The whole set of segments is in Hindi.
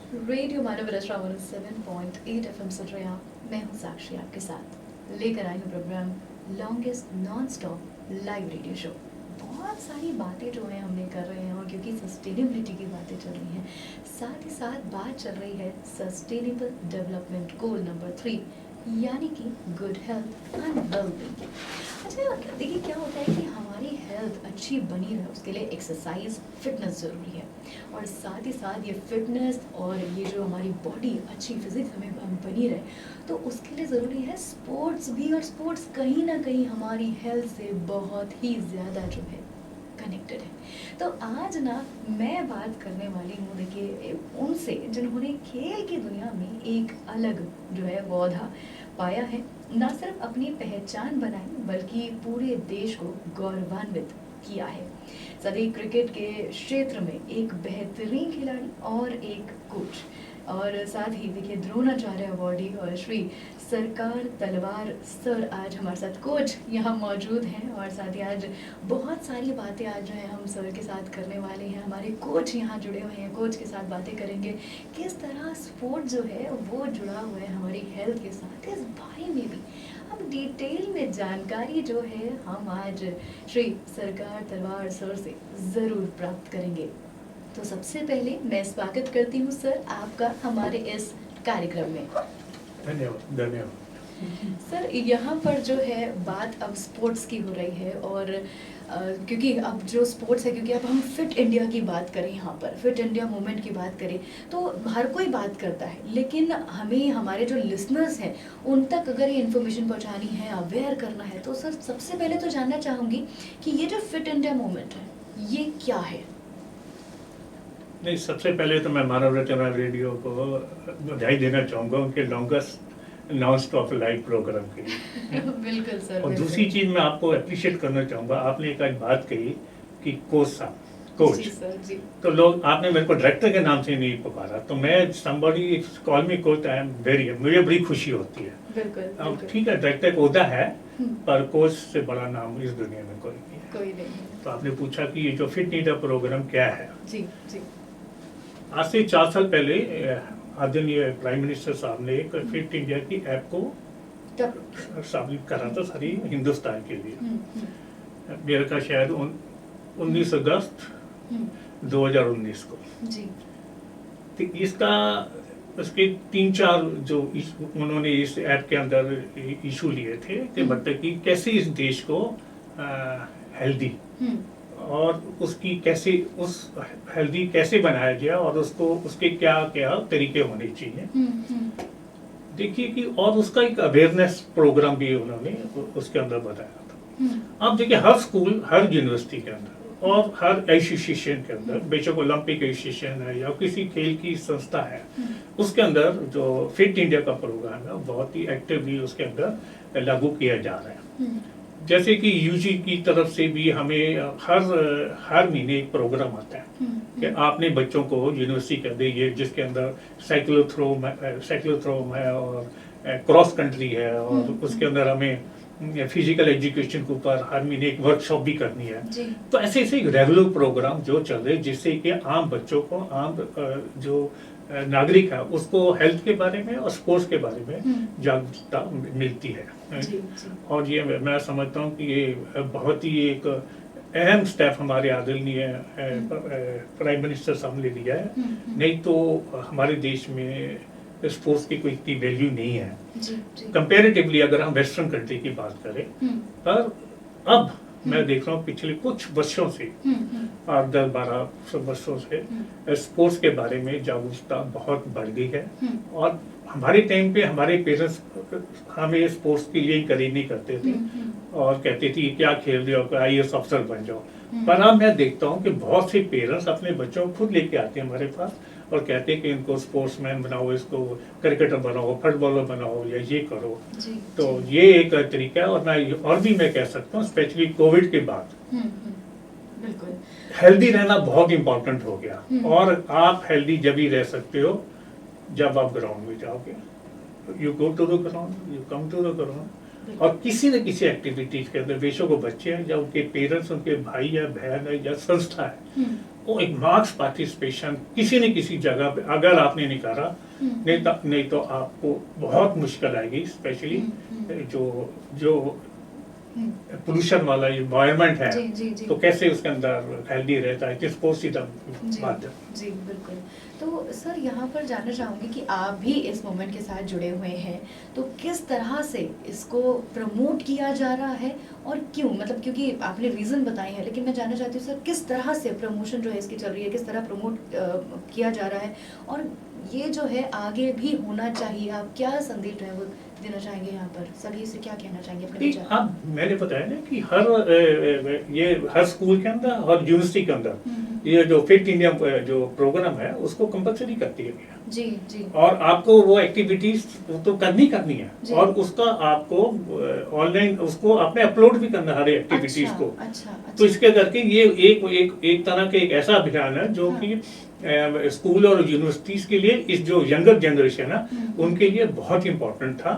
रेडियो मानव रचना 107.8 एफएम सुन रहे हैं आप। मैं हूं साक्षी आपके साथ लेकर आई हूं program longest non stop live radio show. बहुत सारी बातें जो है हमने कर रहे हैं और क्योंकि सस्टेनेबिलिटी की बातें चल रही हैं, साथ ही साथ बात चल रही है सस्टेनेबल डेवलपमेंट गोल नंबर 3 यानी कि गुड हेल्थ एंड वेलबींग। अच्छा देखिए क्या होता है कि हमारी हेल्थ अच्छी बनी रहे उसके लिए एक्सरसाइज फिटनेस ज़रूरी है और साथ ही साथ ये फिटनेस और ये जो हमारी बॉडी अच्छी फिजिक्स हमें बनी रहे तो उसके लिए ज़रूरी है स्पोर्ट्स भी। और स्पोर्ट्स कहीं ना कहीं हमारी हेल्थ से बहुत ही ज़्यादा जो है कनेक्टेड है। तो आज ना मैं बात करने वाली हूँ देखिए उनसे जिन्होंने खेल की दुनिया में एक अलग जो है पौधा पाया है, न सिर्फ अपनी पहचान बनाई बल्कि पूरे देश को गौरवान्वित किया है। सभी क्रिकेट के क्षेत्र में एक बेहतरीन खिलाड़ी और एक कोच और साथ ही देखिए द्रोणाचार्य अवार्डी और श्री सरकार तलवार सर आज हमारे साथ कोच यहाँ मौजूद हैं और साथ ही आज बहुत सारी बातें आज जो है हम सर के साथ करने वाले हैं। हमारे कोच यहाँ जुड़े हुए हैं, कोच के साथ बातें करेंगे किस तरह स्पोर्ट जो है वो जुड़ा हुआ है हमारी हेल्थ के साथ। इस बारे में भी हम डिटेल में जानकारी जो है हम आज श्री सरकार तलवार सर से ज़रूर प्राप्त करेंगे। तो सबसे पहले मैं स्वागत करती हूँ सर आपका हमारे इस कार्यक्रम में। धन्यवाद धन्यवाद। सर यहाँ पर जो है बात अब स्पोर्ट्स की हो रही है और क्योंकि अब जो स्पोर्ट्स है, क्योंकि अब हम फिट इंडिया की बात करें, यहाँ पर फिट इंडिया मूवमेंट की बात करें तो हर कोई बात करता है, लेकिन हमें हमारे जो लिसनर्स हैं उन तक अगर ये इन्फॉर्मेशन पहुँचानी है, अवेयर करना है, तो सर सबसे पहले तो जानना चाहूँगी कि ये जो फिट इंडिया मूवमेंट है ये क्या है? नहीं, सबसे पहले तो मैं मानव रचना रेडियो को बधाई देना चाहूँगा उनके longest non stop live program के लिए। बिल्कुल सर। और दूसरी चीज़ मैं आपको अप्रिशिएट करना चाहूँगा, आपने एक आज बात कही कि कोच साहब, कोच जी सर जी। तो लोग आपने मेरे को डायरेक्टर के नाम से नहीं पुकारा, तो मैं somebody call me coach, I am very, मुझे बड़ी खुशी होती है। बिल्कुल अब ठीक है, डायरेक्टर का ओहदा है पर कोच से बड़ा नाम इस दुनिया में कोई नहीं है। कोई नहीं। तो आपने पूछा कि ये जो फिट इंडिया प्रोग्राम क्या है। जी जी। आज से 4 साल पहले आदरणीय प्राइम मिनिस्टर साहब ने एक फिट इंडिया की ऐप को स्थापित करा था सारी हिंदुस्तान के लिए। मेरे का शायद 19 अगस्त 2019 को जी। तो इसका उसके 3-4 जो उन्होंने इस ऐप के अंदर इशू लिए थे कि मतलब कि कैसे इस देश को हेल्दी और उसकी कैसे उस हेल्दी कैसे बनाया गया और उसको उसके क्या क्या तरीके होने चाहिए। देखिए कि और उसका एक अवेयरनेस प्रोग्राम भी उन्होंने उसके अंदर बताया था। अब देखिए हर स्कूल, हर यूनिवर्सिटी के अंदर और हर एसोसिएशन के अंदर, बेशक ओलंपिक एसोसिएशन है या किसी खेल की संस्था है, उसके अंदर जो फिट इंडिया का प्रोग्राम है बहुत ही एक्टिवली उसके अंदर लागू किया जा रहा है। जैसे कि यूजी की तरफ से भी हमें हर महीने एक प्रोग्राम आता है कि आपने बच्चों को यूनिवर्सिटी कर दी है जिसके अंदर साइक्लोथ्रो है और क्रॉस कंट्री है और उसके अंदर हमें फिजिकल एजुकेशन के ऊपर हर महीने एक वर्कशॉप भी करनी है। तो ऐसे ऐसे रेगुलर प्रोग्राम जो चल रहे जिससे कि आम बच्चों को, आम जो नागरिक है उसको हेल्थ के बारे में और स्पोर्ट्स के बारे में जागरूकता मिलती है। जी, जी। और ये मैं समझता हूँ कि ये बहुत ही एक अहम स्टेप हमारे आदरणीय प्राइम मिनिस्टर साहब ने लिया है। नहीं तो हमारे देश में स्पोर्ट्स की कोई इतनी वैल्यू नहीं है कंपैरेटिवली अगर हम वेस्टर्न कंट्री की बात करें। पर अब मैं देख रहा हूँ पिछले कुछ वर्षों से 8-10-12 वर्षों से स्पोर्ट्स के बारे में जागरूकता बहुत बढ़ गई है। और हमारे टाइम पे हमारे पेरेंट्स हमें स्पोर्ट्स के लिए इंकरेज नहीं करते थे और कहते थे क्या खेल रहे हो, IAS अफसर बन जाओ। पर अब मैं देखता हूँ कि बहुत से पेरेंट्स अपने बच्चों को खुद लेके आते हैं हमारे पास और कहते हैं कि इनको स्पोर्ट्समैन बनाओ, इसको क्रिकेटर बनाओ, फुटबॉलर बनाओ या ये करो। तो ये एक तरीका है। और भी मैं कह सकता हूँ स्पेशली कोविड के बाद बिल्कुल हेल्दी रहना बहुत इंपॉर्टेंट हो गया। और आप हेल्दी जब ही रह सकते हो जब आप ग्राउंड में जाओगे। You go to the ground, you come to the ground और किसी न किसी एक्टिविटीज के अंदर बेशक वो बच्चे हैं या उनके पेरेंट्स, उनके भाई या बहन है या संस्था है, वो एक मार्क्स पार्टिसिपेशन किसी न किसी जगह पे अगर आपने निकाला, नहीं तो आपको बहुत मुश्किल आएगी, स्पेशली जो जो पोल्यूशन वाला इन्वायरमेंट है, जी। तो कैसे उसके अंदर हेल्दी रहता है, स्पोर्ट्स ही माध्यम। जी बिल्कुल। तो सर यहाँ पर जानना चाहूँगी कि आप भी इस मूवमेंट के साथ जुड़े हुए हैं, तो किस तरह से इसको प्रमोट किया जा रहा है और क्यों, मतलब क्योंकि आपने रीज़न बताए हैं, लेकिन मैं जानना चाहती हूँ सर किस तरह से प्रमोशन जो है इसकी चल रही है, किस तरह प्रमोट किया जा रहा है, और ये जो है आगे भी होना चाहिए। आप क्या संदेश जो है वो देना चाहेंगे यहाँ पर, सभी से क्या कहना चाहेंगे अपने विचार? अब मैंने बताया ना कि हर स्कूल के अंदर और यूनिवर्सिटी के अंदर ये जो फिट इंडिया जो प्रोग्राम है उसको कंपलसरी कर दिया गया। जी। और आपको वो एक्टिविटीज तो करनी है, और उसका आपको ऑनलाइन उसको आपने अपलोड भी करना है हर एक्टिविटीज को। अच्छा। तो इसके करके ये एक तरह का एक ऐसा अभियान है जो कि स्कूल और यूनिवर्सिटीज के लिए, इस जो यंगर जनरेशन है उनके लिए बहुत इंपॉर्टेंट था,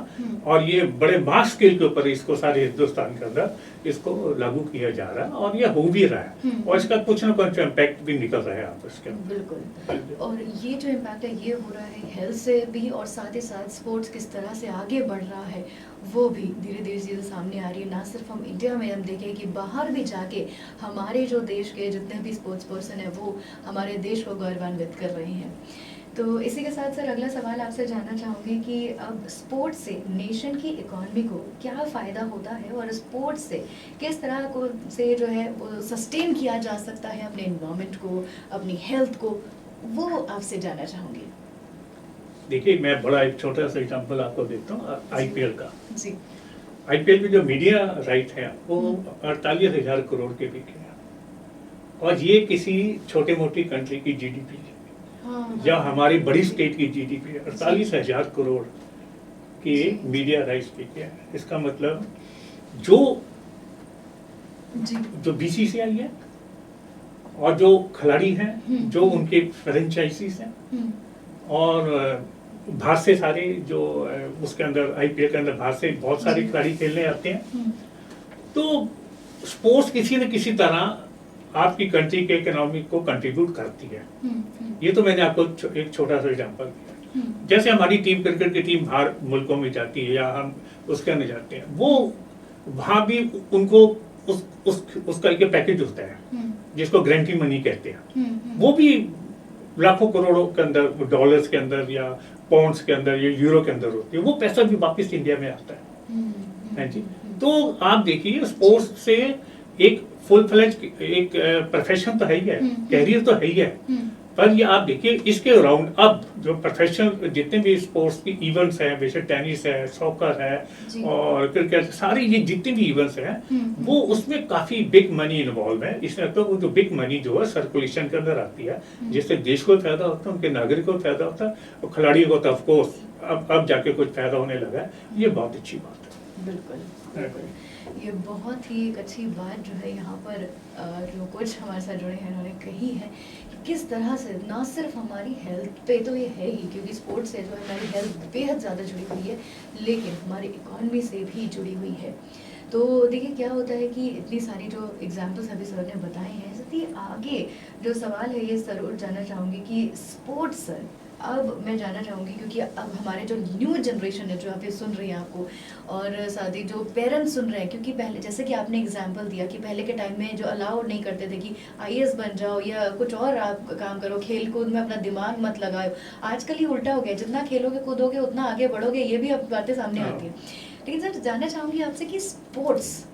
और ये बड़े मास स्केल के ऊपर इसको सारे हिंदुस्तान के अंदर इसको लागू किया जा रहा है, और ये हो भी रहा है, और इसका कुछ ना कुछ इम्पैक्ट भी निकल रहा है आपस के। बिल्कुल। और ये जो इम्पैक्ट है ये हो रहा है हेल्थ से भी, और साथ ही साथ स्पोर्ट्स किस तरह से आगे बढ़ रहा है वो भी धीरे धीरे चीज़ें सामने आ रही है। ना सिर्फ हम इंडिया में हम देखें कि बाहर भी जाके हमारे जो देश के जितने भी स्पोर्ट्स पर्सन है वो हमारे देश को गौरवान्वित कर रहे हैं। तो इसी के साथ सर अगला सवाल आपसे जानना चाहूँगी कि अब स्पोर्ट्स से नेशन की इकोनॉमी को क्या फ़ायदा होता है, और स्पोर्ट्स से किस तरह को से जो है वो सस्टेन किया जा सकता है अपने एनवायरनमेंट को, अपनी हेल्थ को, वो आपसे जानना चाहूँगी। देखिए, मैं बड़ा एक छोटा सा एग्जांपल आपको देता हूँ आईपीएल का। जी। आईपीएल के जो मीडिया राइट हैं वो 48,000 करोड़ के बिके हैं, और ये किसी छोटे मोटी कंट्री की जीडीपी या हमारी बड़ी स्टेट की जीडीपी 48,000 करोड़ के मीडिया राइट्स बिके हैं। इसका मतलब जो बीसीसीआई है और जो खिलाड़ी हैं, जो उनके फ्रेंचाइजीज हैं, और बाहर से सारे जो उसके अंदर आईपीएल के अंदर बाहर से बहुत सारे खिलाड़ी खेलने आते हैं, तो स्पोर्ट्स किसी न किसी तरह आपकी कंट्री के इकोनॉमी को कंट्रीब्यूट करती है। ये तो मैंने आपको एक छोटा सा एग्जांपल दिया। जैसे हमारी टीम, क्रिकेट की टीम बाहर मुल्कों में जाती है या हम उसके अंदर जाते हैं, वो वहां भी उनको उसका एक पैकेज होता है जिसको गारंटी मनी कहते हैं। वो भी लाखों करोड़ों के अंदर, डॉलर्स के अंदर या पाउंड्स के अंदर या यूरो के अंदर होती है, वो पैसा भी वापस इंडिया में आता है जी। तो आप देखिए, स्पोर्ट्स से एक फुल फ्लेज एक प्रोफेशन तो है ही है, कैरियर तो है ही है, पर ये आप देखिए इसके अराउंड अब जो प्रोफेशनल जितने भी स्पोर्ट्स की इवेंट्स हैं, जैसे टेनिस है, सॉकर है और क्रिकेट, सारी ये जितने भी इवेंट्स हैं वो उसमें काफी बिग मनी इन्वॉल्व है। इसमें तो वो जो बिग मनी जो है सर्कुलेशन के अंदर आती है, जिससे देश को फायदा होता है, उनके नागरिकों को फायदा होता है, और खिलाड़ियों को तो ऑफकोर्स अब जाके कुछ फायदा होने लगा है। ये बहुत अच्छी बात है। बिल्कुल, ये बहुत ही एक अच्छी बात जो है यहाँ पर जो कुछ हमारे साथ जुड़े हैं उन्होंने कही है कि किस तरह से ना सिर्फ हमारी हेल्थ पे तो ये है ही, क्योंकि स्पोर्ट्स से जो है हमारी हेल्थ बेहद ज़्यादा जुड़ी हुई है, लेकिन हमारी इकॉनमी से भी जुड़ी हुई है। तो देखिए क्या होता है कि इतनी सारी जो एग्जाम्पल्स अभी सर ने बताए हैं, इसलिए आगे जो सवाल है ये ज़रूर जानना चाहूँगी कि स्पोर्ट्स सर अब मैं जानना चाहूँगी, क्योंकि अब हमारे जो न्यू जनरेशन है जो अभी सुन रही है आपको, और साथ ही जो पेरेंट्स सुन रहे हैं, क्योंकि पहले जैसे कि आपने एग्जांपल दिया कि पहले के टाइम में जो अलाउड नहीं करते थे कि आईएएस बन जाओ या कुछ और आप काम करो, खेल कूद में अपना दिमाग मत लगाओ, आजकल ये उल्टा हो गया, जितना खेलोगे कूदोगे उतना आगे बढ़ोगे, ये भी अब बातें सामने आती है। लेकिन सर जानना चाहूँगी आपसे कि स्पोर्ट्स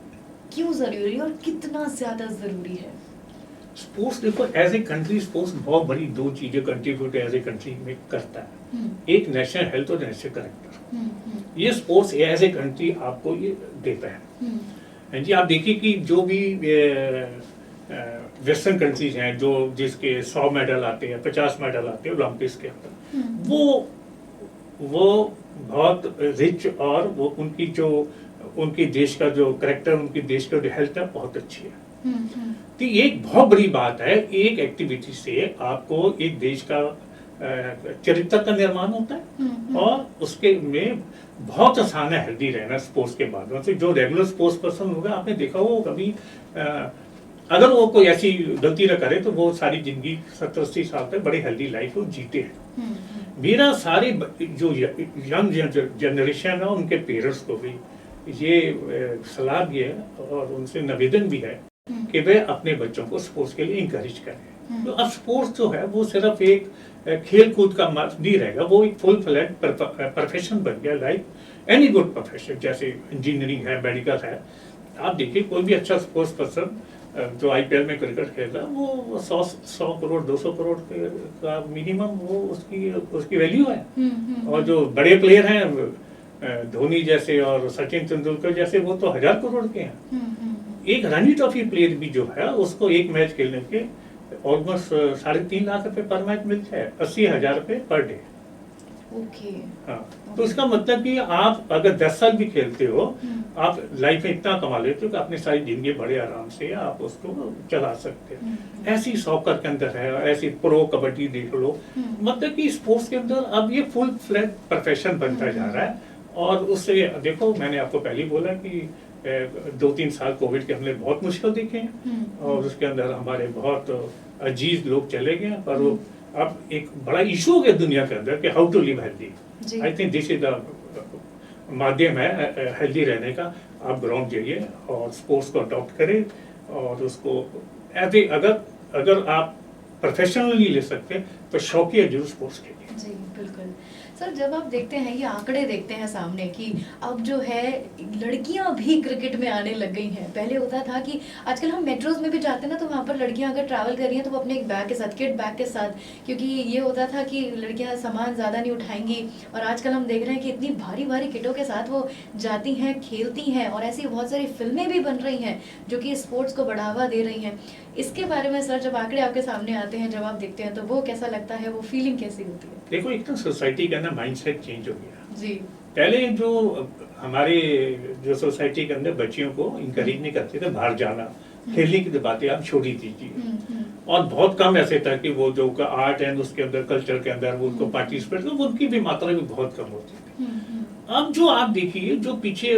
क्यों ज़रूरी और कितना ज़्यादा ज़रूरी है? स्पोर्ट्स देखो, एज ए कंट्री स्पोर्ट्स बहुत बड़ी दो चीजें कंट्रीब्यूट एज ए कंट्री में करता है, एक नेशनल हेल्थ और नेशनल करेक्टर। ये स्पोर्ट्स एज ए कंट्री आपको ये देता है जी। आप देखिए कि जो भी वेस्टर्न कंट्रीज हैं जो जिसके 100 मेडल आते हैं, 50 मेडल आते हैं ओलंपिक्स के अंदर, वो बहुत रिच, और वो उनकी जो उनके देश का जो करेक्टर, उनकी देश का जो हेल्थ है बहुत अच्छी है। तो ये एक बहुत बड़ी बात है, एक एक्टिविटी से आपको एक देश का चरित्र का निर्माण होता है और उसके में बहुत आसान है हेल्दी रहना स्पोर्ट्स के बाद। मतलब जो रेगुलर स्पोर्ट्स पर्सन होगा, आपने देखा हो कभी अगर वो कोई ऐसी गलती न करे तो वो सारी जिंदगी 70-80 साल तक बड़ी हेल्दी लाइफ वो जीते हैं। मेरा सारे जो यंग जनरेशन है उनके पेरेंट्स को भी ये सलाह भी है और उनसे निवेदन भी है कि वे अपने बच्चों को स्पोर्ट्स के लिए इंकरेज करें। तो अब स्पोर्ट्स जो है वो सिर्फ एक खेल कूद का नहीं रहेगा, वो एक फुल फ्लैट प्रोफेशन बन गया, लाइक एनी गुड प्रोफेशन। जैसे इंजीनियरिंग है, मेडिकल है। आप देखिए कोई भी अच्छा स्पोर्ट्स पर्सन जो आईपीएल में क्रिकेट खेल रहा है वो 100 करोड़ 200 करोड़ का मिनिमम वो उसकी वैल्यू है। और जो बड़े प्लेयर हैं धोनी जैसे और सचिन तेंदुलकर जैसे वो तो 1000 करोड़ के हैं। एक रणजी ट्रॉफी प्लेयर भी जो है उसको एक मैच खेलने के ऑलमोस्ट 3.5 लाख रुपए पर मैच मिलता है, 80,000 रुपए पर डे। ओके। हाँ, तो इसका मतलब कि आप अगर 10 साल भी खेलते हो, आप लाइफ में इतना कमा लेते हो कि अपनी सारी जिंदगी बड़े आराम से आप उसको चला सकते हैं। ऐसी सॉकर के अंदर है, ऐसी प्रो कबड्डी देख लो। मतलब कि स्पोर्ट्स के अंदर अब ये फुल फ्लैट प्रोफेशन बनता जा रहा है। और उससे देखो, मैंने आपको पहले ही बोला कि 2-3 साल कोविड के हमने बहुत मुश्किल देखे हैं और उसके अंदर हमारे बहुत अजीज लोग चले गए, पर वो अब एक बड़ा इशू हो गया दुनिया के अंदर कि how to live healthy. I think this is the माध्यम है हेल्दी रहने का। आप ग्राउंड जाइए और स्पोर्ट्स को अडॉप्ट करें और उसको अगर आप प्रोफेशनली ले सकते हैं तो शौकिया जरूर स्पोर्ट्स के लिए। जी बिल्कुल सर, जब आप देखते हैं ये आंकड़े देखते हैं सामने कि अब जो है लड़कियां भी क्रिकेट में आने लग गई हैं। पहले होता था कि आजकल हम मेट्रोज में भी जाते हैं ना, तो वहाँ पर लड़कियां अगर ट्रैवल कर रही हैं तो वो अपने एक बैग के साथ, किट बैग के साथ, क्योंकि ये होता था कि लड़कियां सामान ज़्यादा नहीं उठाएंगी। और आजकल हम देख रहे हैं कि इतनी भारी भारी किटों के साथ वो जाती हैं, खेलती हैं, और ऐसी बहुत सारी फिल्में भी बन रही हैं जो कि स्पोर्ट्स को बढ़ावा दे रही हैं। इसके बारे में सर जब आंकड़े आपके सामने आते हैं, जब आप देखते हैं, तो वो कैसा लगता है, वो फीलिंग कैसी होती है? देखो, एक तो सोसाइटी का ना माइंडसेट चेंज हो गया जी। पहले जो हमारे जो सोसाइटी के अंदर बच्चियों को इंकरेज नहीं करते थे बाहर जाना, खेलने की तो बातें आप छोड़ ही दीजिए। और बहुत कम ऐसे था कि वो जो आर्ट एंड उसके अंदर कल्चर के अंदर वो उनको पार्टिसिपेट, तो उनकी भी मात्रा भी बहुत कम होती थी। अब जो आप देखिए, जो पीछे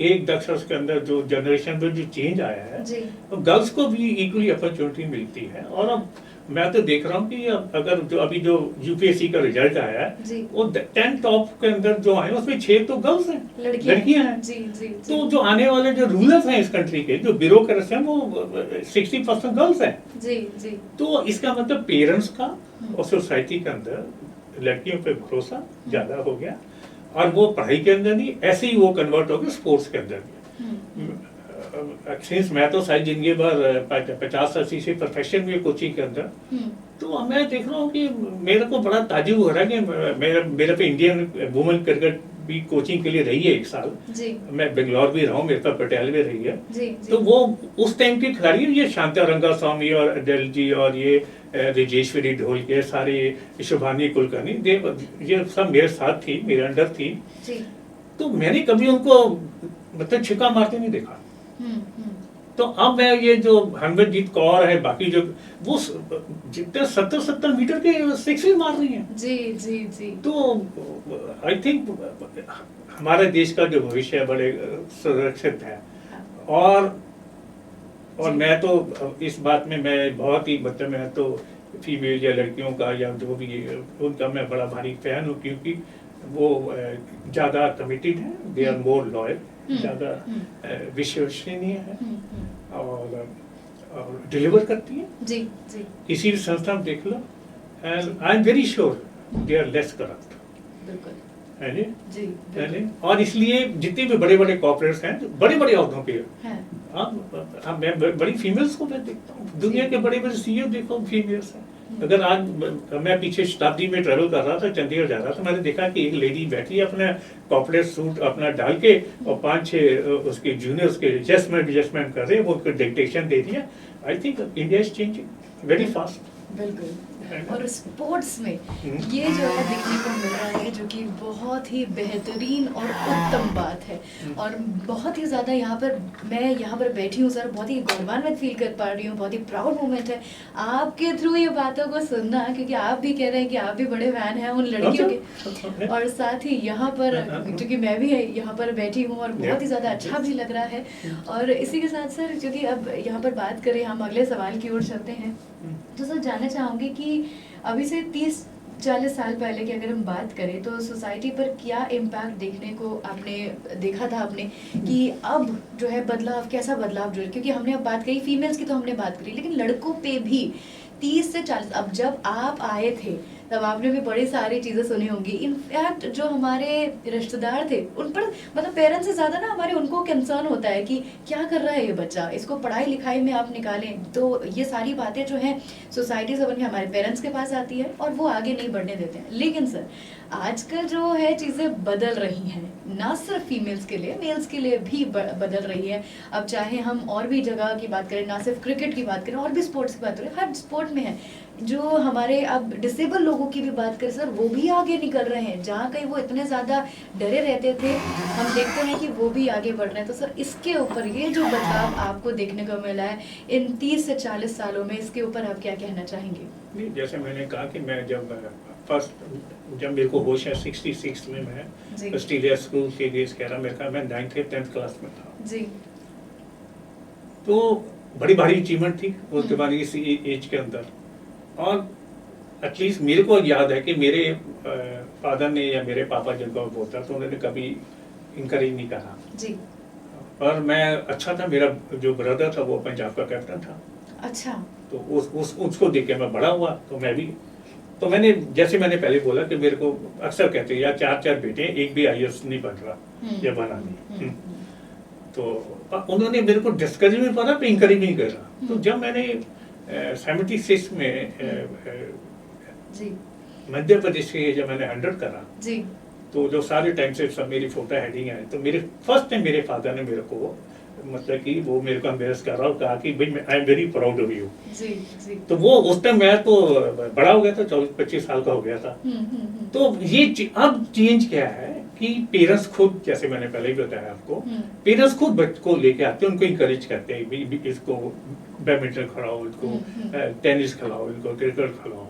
1-10 वर्ष के अंदर जो जनरेशन में जो चेंज आया है, तो गर्ल्स को भी इक्वली अपॉर्चुनिटी मिलती है। और अब मैं तो देख रहा हूँ कि अगर जो अभी जो यूपीएससी का रिजल्ट आया है, वो 10 टॉप के अंदर जो आए उसमें 6 तो गर्ल्स हैं, लड़कियां हैं। तो जो आने वाले जो रूलर्स हैं इस कंट्री के, जो ब्यूरोक्रेट्स हैं, वो 60% गर्ल्स हैं। जी। तो इसका मतलब पेरेंट्स का और सोसाइटी के अंदर लड़कियों पे भरोसा ज्यादा हो गया, और वो पढ़ाई के अंदर नहीं, ऐसे ही वो कन्वर्ट हो गया स्पोर्ट्स के अंदर भी। सिंस मैं तो सारी जिंदगी भर 50-80 से प्रोफेशन में कोचिंग के अंदर, तो मैं देख रहा हूँ कि मेरे को बड़ा ताजुब हो रहा है कि मेरे पे इंडियन वुमेन क्रिकेट भी कोचिंग के लिए रही है 1 साल। मैं बेंगलोर भी रहा हूँ, मेरे पास पटियाला में रही है। तो वो उस टाइम की खिलाड़ी, ये शांता रंगास्वामी और अडेल जी और ये राजेश्वरी ढोल के सारे, शुभानी कुलकर्णी, ये सब मेरे साथ थी, मेरे अंडर थी। तो मैंने कभी उनको मतलब छिक्का मारते नहीं देखा। तो अब मैं ये जो हरमनजीत कौर है, बाकी जो वो जितने 70 मीटर के 6 मार रही हैं। जी। तो आई थिंक हमारे देश का जो भविष्य है बड़े सुरक्षित है। और मैं तो इस बात में मैं बहुत ही मतलब, मैं तो फीमेल या लड़कियों का या जो भी उनका मैं बड़ा भारी फैन हूँ, क्योंकि वो ज्यादा कमिटेड है, दे आर मोर लॉयल, ज्यादा विश्वसनीय है और डिलीवर करती है। जी। किसी भी संस्था में देख लो, and I am very sure they are less corrupt. बिल्कुल है जी। और इसलिए जितने भी बड़े बड़े कॉर्पोरेट्स हैं, बड़े बड़े औहदों पे अब मैं बड़ी फीमेल्स को मैं देखता हूँ। दुनिया के बड़े बड़े सीईओ देखो, फीमेल्स हैं। अगर आज मैं पीछे शताब्दी में ट्रेवल कर रहा था, चंडीगढ़ जा रहा था, मैंने देखा कि एक लेडी बैठी है अपना कॉर्पोरेट सूट अपना डाल के, और 5-6 उसके जूनियर्स के एडजस्टमेंट कर रहे हैं, वो उनको डिक्टेशन दे दिया। I think India is changing very fast. बिल्कुल और स्पोर्ट्स में ये जो है देखने को मिल रहा है, जो कि बहुत ही बेहतरीन और उत्तम बात है। और बहुत ही ज़्यादा मैं यहाँ पर बैठी हूँ सर, बहुत ही गौरवान्वित फील कर पा रही हूँ, बहुत ही प्राउड मोमेंट है आपके थ्रू ये बातों को सुनना, क्योंकि आप भी कह रहे हैं कि आप भी बड़े फैन हैं उन लड़कियों के, और साथ ही यहाँ पर क्योंकि मैं भी यहाँ पर बैठी हूँ और बहुत ही ज़्यादा अच्छा भी लग रहा है। और इसी के साथ सर, क्योंकि अब यहाँ पर बात करें, हम अगले सवाल की ओर चलते हैं, तो सर जानना चाहूँगी कि अभी से 30-40 साल पहले की अगर हम बात करें तो सोसाइटी पर क्या इम्पैक्ट देखने को आपने देखा था आपने, कि अब जो है बदलाव, कैसा बदलाव जो है, क्योंकि हमने अब बात करी फीमेल्स की तो हमने बात करी, लेकिन लड़कों पे भी 30 से 40, अब जब आप आए थे तब आपने भी बड़ी सारी चीज़ें सुनी होंगी। इनफैक्ट जो हमारे रिश्तेदार थे उन पर, मतलब पेरेंट्स से ज़्यादा ना हमारे उनको कंसर्न होता है कि क्या कर रहा है ये बच्चा, इसको पढ़ाई लिखाई में आप निकालें। तो ये सारी बातें जो हैं सोसाइटी से बन के हमारे पेरेंट्स के पास आती है और वो आगे नहीं बढ़ने देते हैं। लेकिन सर आजकल जो है चीज़ें बदल रही हैं, ना सिर्फ फीमेल्स के लिए, मेल्स के लिए भी बदल रही है। अब चाहे हम और भी जगह की बात करें, ना सिर्फ क्रिकेट की बात करें, और भी स्पोर्ट्स की बात करें, हर स्पोर्ट में है। जो हमारे अब डिसेबल लोगों की भी बात करें सर, वो भी आगे निकल रहे हैं। जहाँ कहीं वो इतने ज़्यादा डरे रहते थे, हम देखते हैं कि वो भी आगे बढ़ रहे हैं। तो सर इसके ऊपर ये जो बदलाव आपको देखने को मिला है इन 30 से 40 सालों में, इसके ऊपर आप क्या कहना चाहेंगे? नहीं, जैसे मैंने कहा कि मैं जब मेरे को होश है 66 में मैं ऑस्ट्रेलिया स्कूल के डेज कह रहा, मेरे ख्याल मैं 9th या 10th क्लास में था जी। तो बड़ी भारी अचीवमेंट थी उस जमाने इस एज के अंदर। और एटलीस्ट मेरे को याद है कि मेरे फादर ने या मेरे पापा जिनको बोलता तो उन्होंने कभी इनकरेज नहीं करा जी। और मैं अच्छा था, मेरा जो ब्रदर था वो पंजाब का कैप्टन था। अच्छा। तो उसको देख के मैं बड़ा हुआ, तो मैं भी, तो मैंने जैसे मैंने पहले बोला कि मेरे को अक्सर कहते हैं यार 4 बेटे हैं, एक भी IAS नहीं बन रहा या बना नहीं। तो उन्होंने मेरे को डिस्करेज भी करा, पे इंकरेज नहीं कर रहा। तो जब मैंने 76 में मध्य प्रदेश के जब मैंने 100 करा जी, तो जो सारे टाइम से सब मेरी फोटो हेडिंग है, तो मेरे फर्स्ट टाइम मेरे फादर ने मेरे को मतलब कि वो मेरे को एम्बेरस कर रहा और कहा कि भाई I am very proud of you. जी जी। तो वो उस टाइम मैं तो बड़ा हो गया था, 24-25 साल का हो गया था। तो ये अब चेंज क्या है कि पेरेंट्स खुद, जैसे मैंने पहले ही बताया आपको, पेरेंट्स खुद बच्चे को लेके आते हैं, उनको इंकरेज करते हैं, इसको बैडमिंटन खिलाओ, इसको टेनिस खिलाओ, इनको क्रिकेट खिलाओ।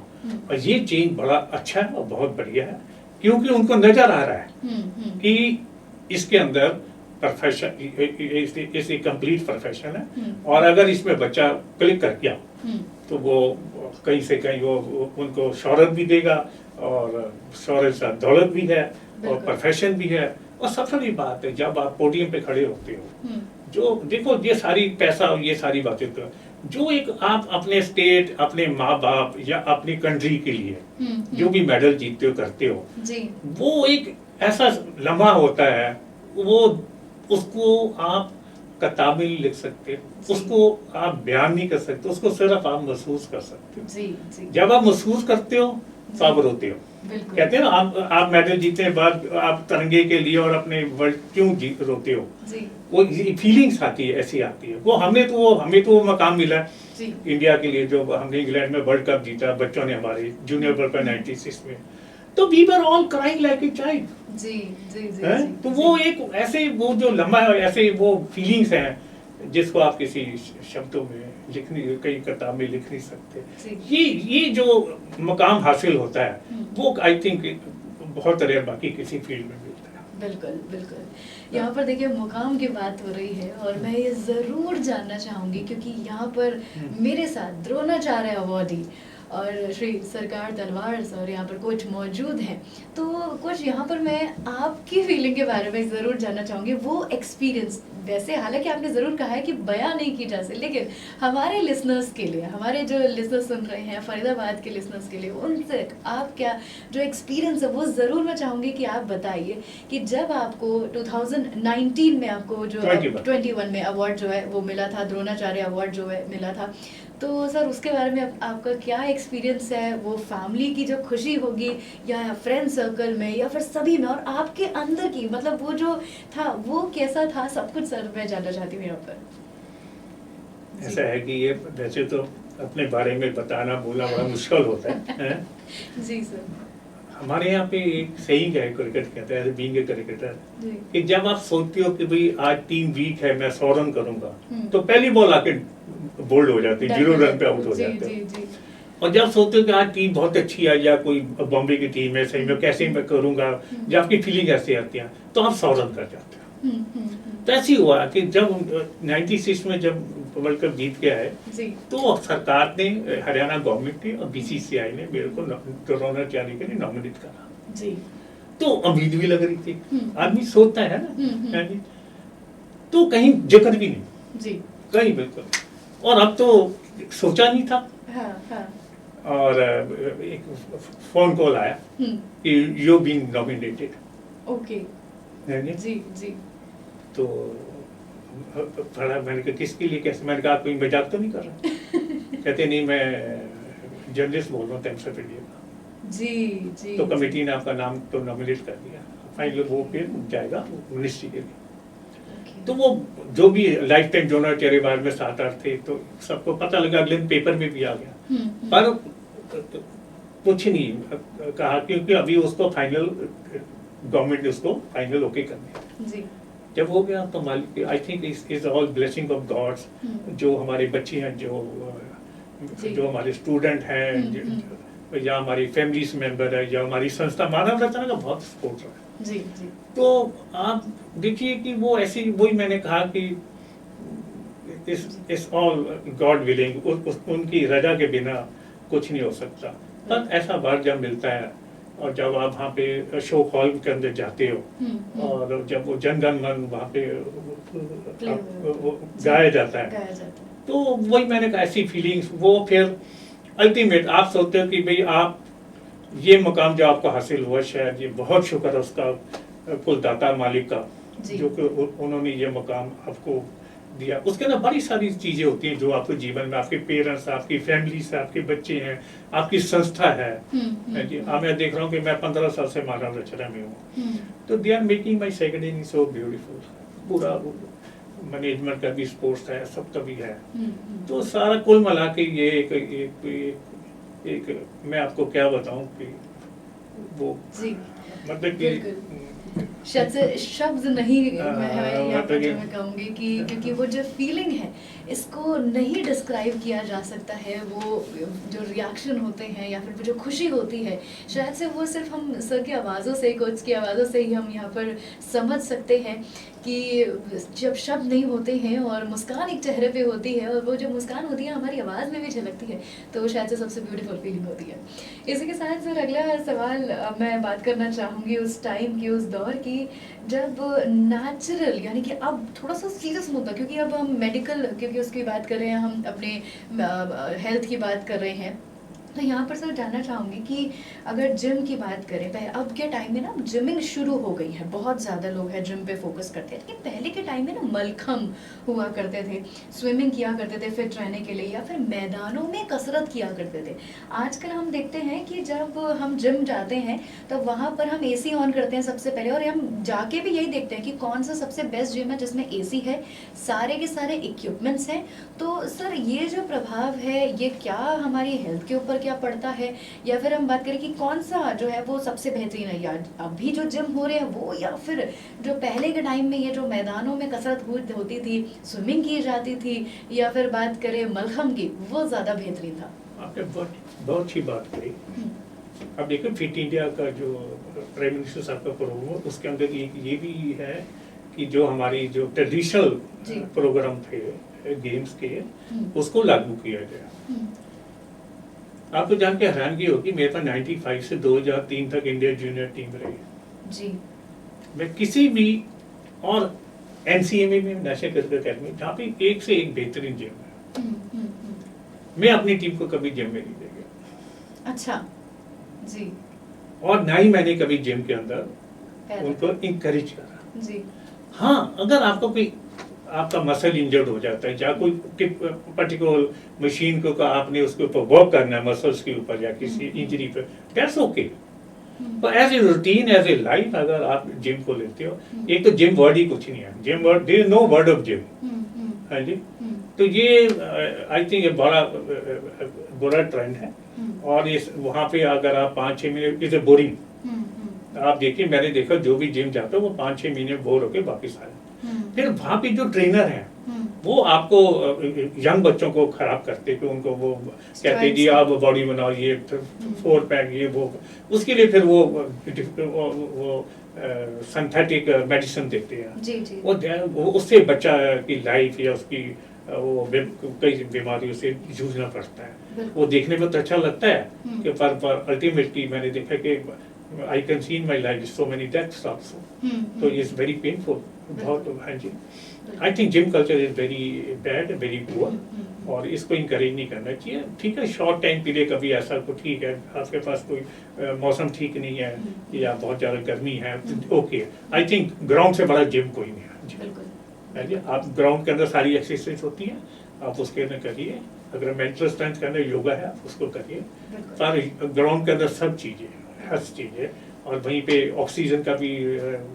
और ये चेंज बड़ा अच्छा है और बहुत बढ़िया है, क्योंकि उनको नजर आ रहा है कि इसके अंदर प्रोफेशन इस कंप्लीट प्रोफेशन है। और अगर इसमें बच्चा क्लिक कर गया तो वो कहीं से कहीं वो उनको शोहरत भी देगा, और शोहरत से दौलत भी है और प्रोफेशन भी है। और सबसे बड़ी बात है, जब आप पोडियम पे खड़े होते हो, जो देखो ये सारी पैसा और ये सारी बातें, तो जो एक आप अपने स्टेट, अपने माँ बाप या अपनी कंट्री के लिए जो भी मेडल जीतते हो करते हो जी, वो एक ऐसा लम्हा होता है, वो उसको आप किताबें नहीं लिख सकते, उसको आप बयान नहीं कर सकते, उसको सिर्फ आप महसूस कर सकते हो। जी, जी। जब आप महसूस करते हो तो आप रोते हो। कहते हैं ना, आप मेडल जीतने बाद आप तिरंगे के लिए और अपने वर्ल्ड क्यों रोते हो, जी। वो फीलिंग्स आती है, ऐसी आती है। वो हमें तो वो मकाम मिला है इंडिया के लिए, जो हमने इंग्लैंड में वर्ल्ड कप जीता बच्चों ने, हमारे जूनियर वर्ल्ड कप 96 में, तो we were all crying like a child. जी जी जी, जी। तो वो एक ऐसे वो जो लम्हा है, ऐसे वो फीलिंग्स हैं जिसको आप किसी शब्दों में कई किताब में लिख नहीं सकते। ये जो मकाम हासिल होता है वो आई थिंक बहुत रेयर बाकी किसी फील्ड में मिलता है। बिल्कुल बिल्कुल। यहाँ पर देखिए मुकाम की बात हो रही है और मैं ये ज़रूर जानना चाहूँगी, क्योंकि यहाँ पर मेरे साथ द्रोणाचार्य अवार्डी और श्री सरकार तलवार सर यहाँ पर कोच मौजूद हैं। तो कोच, यहाँ पर मैं आपकी फीलिंग के बारे में ज़रूर जानना चाहूँगी, वो एक्सपीरियंस। वैसे हालांकि आपने ज़रूर कहा है कि बयां नहीं की जा सकती, लेकिन हमारे लिसनर्स के लिए, हमारे जो लिसनर्स सुन रहे हैं फरीदाबाद के लिसनर्स के लिए, उनसे आप क्या जो एक्सपीरियंस है वो ज़रूर मैं चाहूँगी कि आप बताइए कि जब आपको 2019 में आपको जो 21 में अवार्ड जो है वो मिला था, द्रोणाचार्य अवार्ड जो है मिला था, तो सर उसके बारे में आपका क्या एक्सपीरियंस है? वो फैमिली की जो खुशी होगी या फ्रेंड सर्कल में या फिर सभी में, और आपके अंदर की मतलब वो जो था वो कैसा था, सब कुछ सर मैं जानना चाहती हूँ यहाँ पर। ऐसा है कि ये वैसे तो अपने बारे में बताना बोलना बड़ा मुश्किल होता है? जी सर। हमारे यहाँ पे एक सेइंग है, क्रिकेट कहते हैं, बीइंग ए क्रिकेटर, जी। कि जब आप सोचते हो कि भाई आज टीम वीक है, मैं 100 रन करूंगा, तो हम्म। पहली बॉल आके बोल्ड हो जाती है, 0 रन पे आउट हो जी जाते जी हो। जी। और जब सोचते हो कि आज टीम बहुत अच्छी है या कोई बॉम्बे की टीम है, सही में कैसे मैं करूंगा, जब आपकी फीलिंग ऐसी आती है तो आप 100 रन कर जाते हो। तो ऐसे ही हुआ कि जब 96 में जब वर्ल्ड कप जीत के आए, जी। तो सरकार ने, हरियाणा गवर्नमेंट ने और बीसीसीआई ने मेरे को द्रोणाचार्य के लिए नॉमिनेट करा। जी। तो उम्मीद भी लग रही थी, हम्म। आदमी सोचता है ना, हम्म। है जी? तो कहीं जिक्र भी नहीं, जी। कहीं बिल्कुल। और अब तो सोचा नहीं था, हाँ हाँ। और एक फोन कॉल आया कि यू बीन नॉमिनेटेड, ओके। है जी? जी जी। तो थोड़ा मैंने कहा किसके लिए, कैसे? मैंने कहा कोई मजाक तो नहीं कर रहा? कहते नहीं, मैं जर्नलिस्ट बोल रहा हूँ टाइम्स ऑफ इंडिया का। जी जी। तो कमेटी ने आपका नाम तो नॉमिनेट कर दिया, फाइनल वो फिर जाएगा मिनिस्ट्री के लिए। तो वो जो भी लाइफ टाइम द्रोणाचार्य बारे में 7-8 थे, तो सबको पता लगा, अगले दिन पेपर में भी आ गया। पर कुछ नहीं कहा, क्योंकि अभी उसको फाइनल, गवर्नमेंट ने उसको फाइनल ओके कर दिया। जी। जब हो गया तो मालिक, I think is all blessing of gods. जो हमारे बच्चे हैं, जो हमारे स्टूडेंट हैं, या हमारी फैमिलीज मेंबर है, या हमारी संस्था मानव रचना का बहुत सपोर्ट रहा है। जी जी। तो आप देखिए कि वो ऐसी, वही मैंने कहा कि इस ऑल गॉड विलिंग, उनकी रजा के बिना कुछ नहीं हो सकता। पर ऐसा बार जब मिलता है, और जब आप वहाँ पे शो हॉल के अंदर जाते हो, और जब वो जनगण मन वहाँ पे वो गाया जाता है, तो वही मैंने कहा, ऐसी फीलिंग्स वो फिर अल्टीमेट, आप सोचते हो कि भाई आप ये मकाम जो आपको हासिल हुआ, शायद ये बहुत शुक्र है उसका कुलदाता मालिक का, जो कि उन्होंने ये मकाम आपको दिया। उसके अंदर बड़ी सारी चीजें होती हैं जो आपके जीवन में, आपके पेरेंट्स, आपकी फैमिली से, आपके बच्चे हैं, आपकी संस्था है जी। मैं देख रहा हूँ कि मैं 15 साल से मानव रचना में हूँ, तो they are making my second in so beautiful. पूरा मैनेजमेंट का भी, स्पोर्ट्स है, सब का भी है। तो सारा कुल मिला के ये एक मैं आपको क्या बताऊं कि वो मतलब कि शायद से शब्द नहीं मैं यहाँ पर जो मैं कहूँगी कि क्योंकि वो जो फीलिंग है, इसको नहीं डिस्क्राइब किया जा सकता है। वो जो रिएक्शन होते हैं या फिर जो खुशी होती है, शायद से वो सिर्फ हम सर की आवाज़ों से, कोच की आवाज़ों से ही हम यहाँ पर समझ सकते हैं कि जब शब्द नहीं होते हैं और मुस्कान एक चेहरे पे होती है, और वो जो मुस्कान होती है हमारी आवाज़ में भी झलकती है, तो वो शायद से सबसे ब्यूटीफुल फीलिंग होती है। इसी के साथ सर अगला सवाल मैं बात करना चाहूँगी उस टाइम की, उस दौर की, जब नेचुरल, यानी कि अब थोड़ा सा सीरियस मुद्दा, क्योंकि अब हम मेडिकल, क्योंकि उसकी बात कर रहे हैं, हम अपने हेल्थ की बात कर रहे हैं, तो यहाँ पर सर जानना चाहूँगी कि अगर जिम की बात करें, अब के टाइम में ना जिमिंग शुरू हो गई है, बहुत ज़्यादा लोग हैं जिम पे फोकस करते हैं, लेकिन पहले के टाइम में ना मलखम हुआ करते थे, स्विमिंग किया करते थे फिट रहने के लिए, या फिर मैदानों में कसरत किया करते थे। आजकल हम देखते हैं कि जब हम जिम जाते हैं तो वहाँ पर हम AC ऑन करते हैं सबसे पहले, और हम जाके भी यही देखते हैं कि कौन सा सबसे बेस्ट जिम है जिसमें AC है, सारे के सारे इक्विपमेंट्स हैं। तो सर ये जो प्रभाव है, ये क्या हमारी हेल्थ के ऊपर क्या पड़ता है, या फिर हम बात करें कि कौन सा जो है वो सबसे बेहतरीन है, या अभी जो जिम हो रहे हैं वो, या फिर जो पहले के टाइम में ये जो मैदानों में कसरत होती थी, स्विमिंग की जाती थी, या फिर बात करें मलखम की, वो ज्यादा बेहतरीन था? आपने बहुत अच्छी बात कही। अब देखो फिट इंडिया का जो प्राइम मिनिस्टर साहब का प्रोग्राम, उसके अंदर ये भी है कि जो हमारी जो ट्रेडिशनल प्रोग्राम थे गेम्स के, उसको लागू किया गया। आपको जान के हैरानगी होगी, मेरे पास 95 से 2003 तक इंडिया जूनियर टीम रही जी। मैं किसी भी, और NCMA में, नेशनल क्रिकेट अकेडमी, जहाँ पे एक से एक बेहतरीन जिम है, मैं अपनी टीम को कभी जिम में नहीं ले गया। अच्छा जी। और ना ही मैंने कभी जिम के अंदर उनको इंकरेज करा जी। हाँ, अगर आपको कोई, आपका मसल इंजर्ड हो जाता है, या कोई पर्टिकुलर मशीन को आपने उसके ऊपर वर्क करना है, मसल्स के ऊपर या किसी इंजरी पर, दैट्स ओके। पर as a routine, as a life, अगर आप जिम को लेते हो, एक तो जिम वर्ड ही कुछ नहीं है, gym word, there is no word of gym, है जी। तो ये आई थिंक ये बड़ा बुरा ट्रेंड है। और इस वहाँ पे अगर आप 5-6 महीने इसे बोरिंग, आप देखिए मैंने देखा जो भी जिम जाता है वो 5-6 महीने बोर होके वापिस आए। फिर वहाँ पे जो ट्रेनर है वो आपको यंग बच्चों को खराब करते कि उनको वो कहते जी आप बॉडी बनाओ, ये 4 पैक ये वो, उसके लिए फिर वो सिंथेटिक मेडिसिन देते हैं। जी जी। वो उससे बच्चा की लाइफ या उसकी वो कई बीमारियों से जूझना पड़ता है। वो देखने में तो अच्छा लगता है कि पर अल्टीमेटली मैंने देखा कि I can see in my life so many deaths also, तो इट्स वेरी पेनफुल। बहुत, हाँ जी, I think gym culture is very bad, very poor, और इसको इंकरेज नहीं करना चाहिए। ठीक है, शॉर्ट टाइम के लिए कभी ऐसा कुछ ठीक है, आपके पास कोई मौसम ठीक नहीं है या बहुत ज़्यादा गर्मी है, ओके। आई थिंक ग्राउंड से बड़ा जिम कोई नहीं है जी। आप ग्राउंड के अंदर सारी एक्सरसाइज होती है, आप उसके अंदर करिए। अगर मेंटल स्ट्रेंथ करना योगा है आप उसको करिए, पर ग्राउंड के अंदर सब चीज़ें, हर चीज़ें, और वहीं पे ऑक्सीजन का भी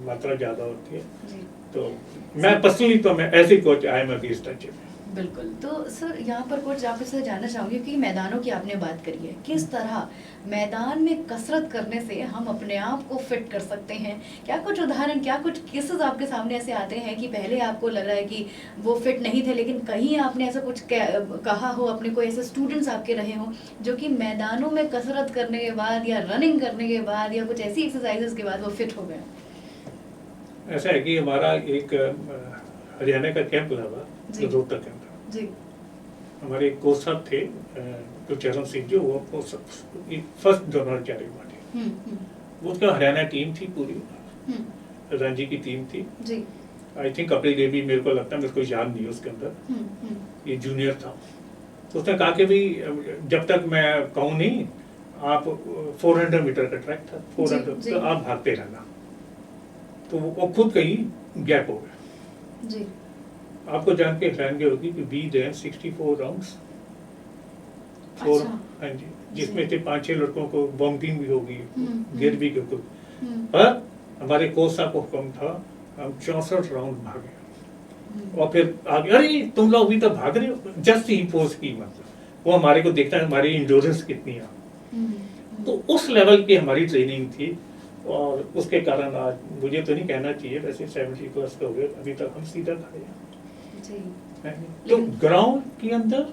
मात्रा ज़्यादा होती है। तो मैं पर्सनली तो मैं ऐसे coach, I am against gym. बिल्कुल। तो सर यहाँ पर कुछ आपसे जानना चाहूँगी कि मैदानों की आपने बात करी है, किस तरह मैदान में कसरत करने से हम अपने आप को फिट कर सकते हैं? क्या कुछ उदाहरण, क्या कुछ केसेस आपके सामने ऐसे आते हैं कि पहले आपको लग रहा है कि वो फिट नहीं थे, लेकिन कहीं आपने ऐसा कुछ कहा हो, अपने कोई ऐसे स्टूडेंट्स आपके रहे हों जो कि मैदानों में कसरत करने के बाद या रनिंग करने के बाद या कुछ ऐसी एक्सरसाइजेस के बाद वो फिट हो गए? ऐसा है कि हमारा एक हरियाणा का कैंप लगा, रोहतक कैंप जी। हमारे एक कोच साहब थे चरण सिंह जी, वो फर्स्ट डोनर चैरिटी, वो उसका हरियाणा टीम थी पूरी, रणजी की टीम थी जी। आई थिंक कपिल देव भी मेरे को लगता है, मेरे को याद नहीं है उसके अंदर, ये जूनियर था। तो उसने कहा कि भाई जब तक मैं कहूँ नहीं, आप 400 मीटर का ट्रैक था, 400 तो आप भागते रहना। तो वो खुद कहीं गैप हो गया जी। आपको जान के हैरानगी होगी कि वी ran 64 राउंड्स, हाँ जी, जिसमें से 5-6 लड़कों को वॉमिटिंग भी होगी, गिर भी गए कुछ, पर हमारे कोच साहब को हुक्म था हम 64 राउंड भागे। और फिर आगे, अरे तुम लोग अभी तो भाग रहे हो, जस्ट ही पोज की, मतलब वो हमारे को देखता है हमारी इंडोरेंस कितनी है। तो उस लेवल की हमारी ट्रेनिंग थी, और उसके कारण आज मुझे तो नहीं कहना चाहिए, वैसे 70 प्लस हो गए, अभी तक हम सीधा खड़े हैं। तो ग्राउंड के अंदर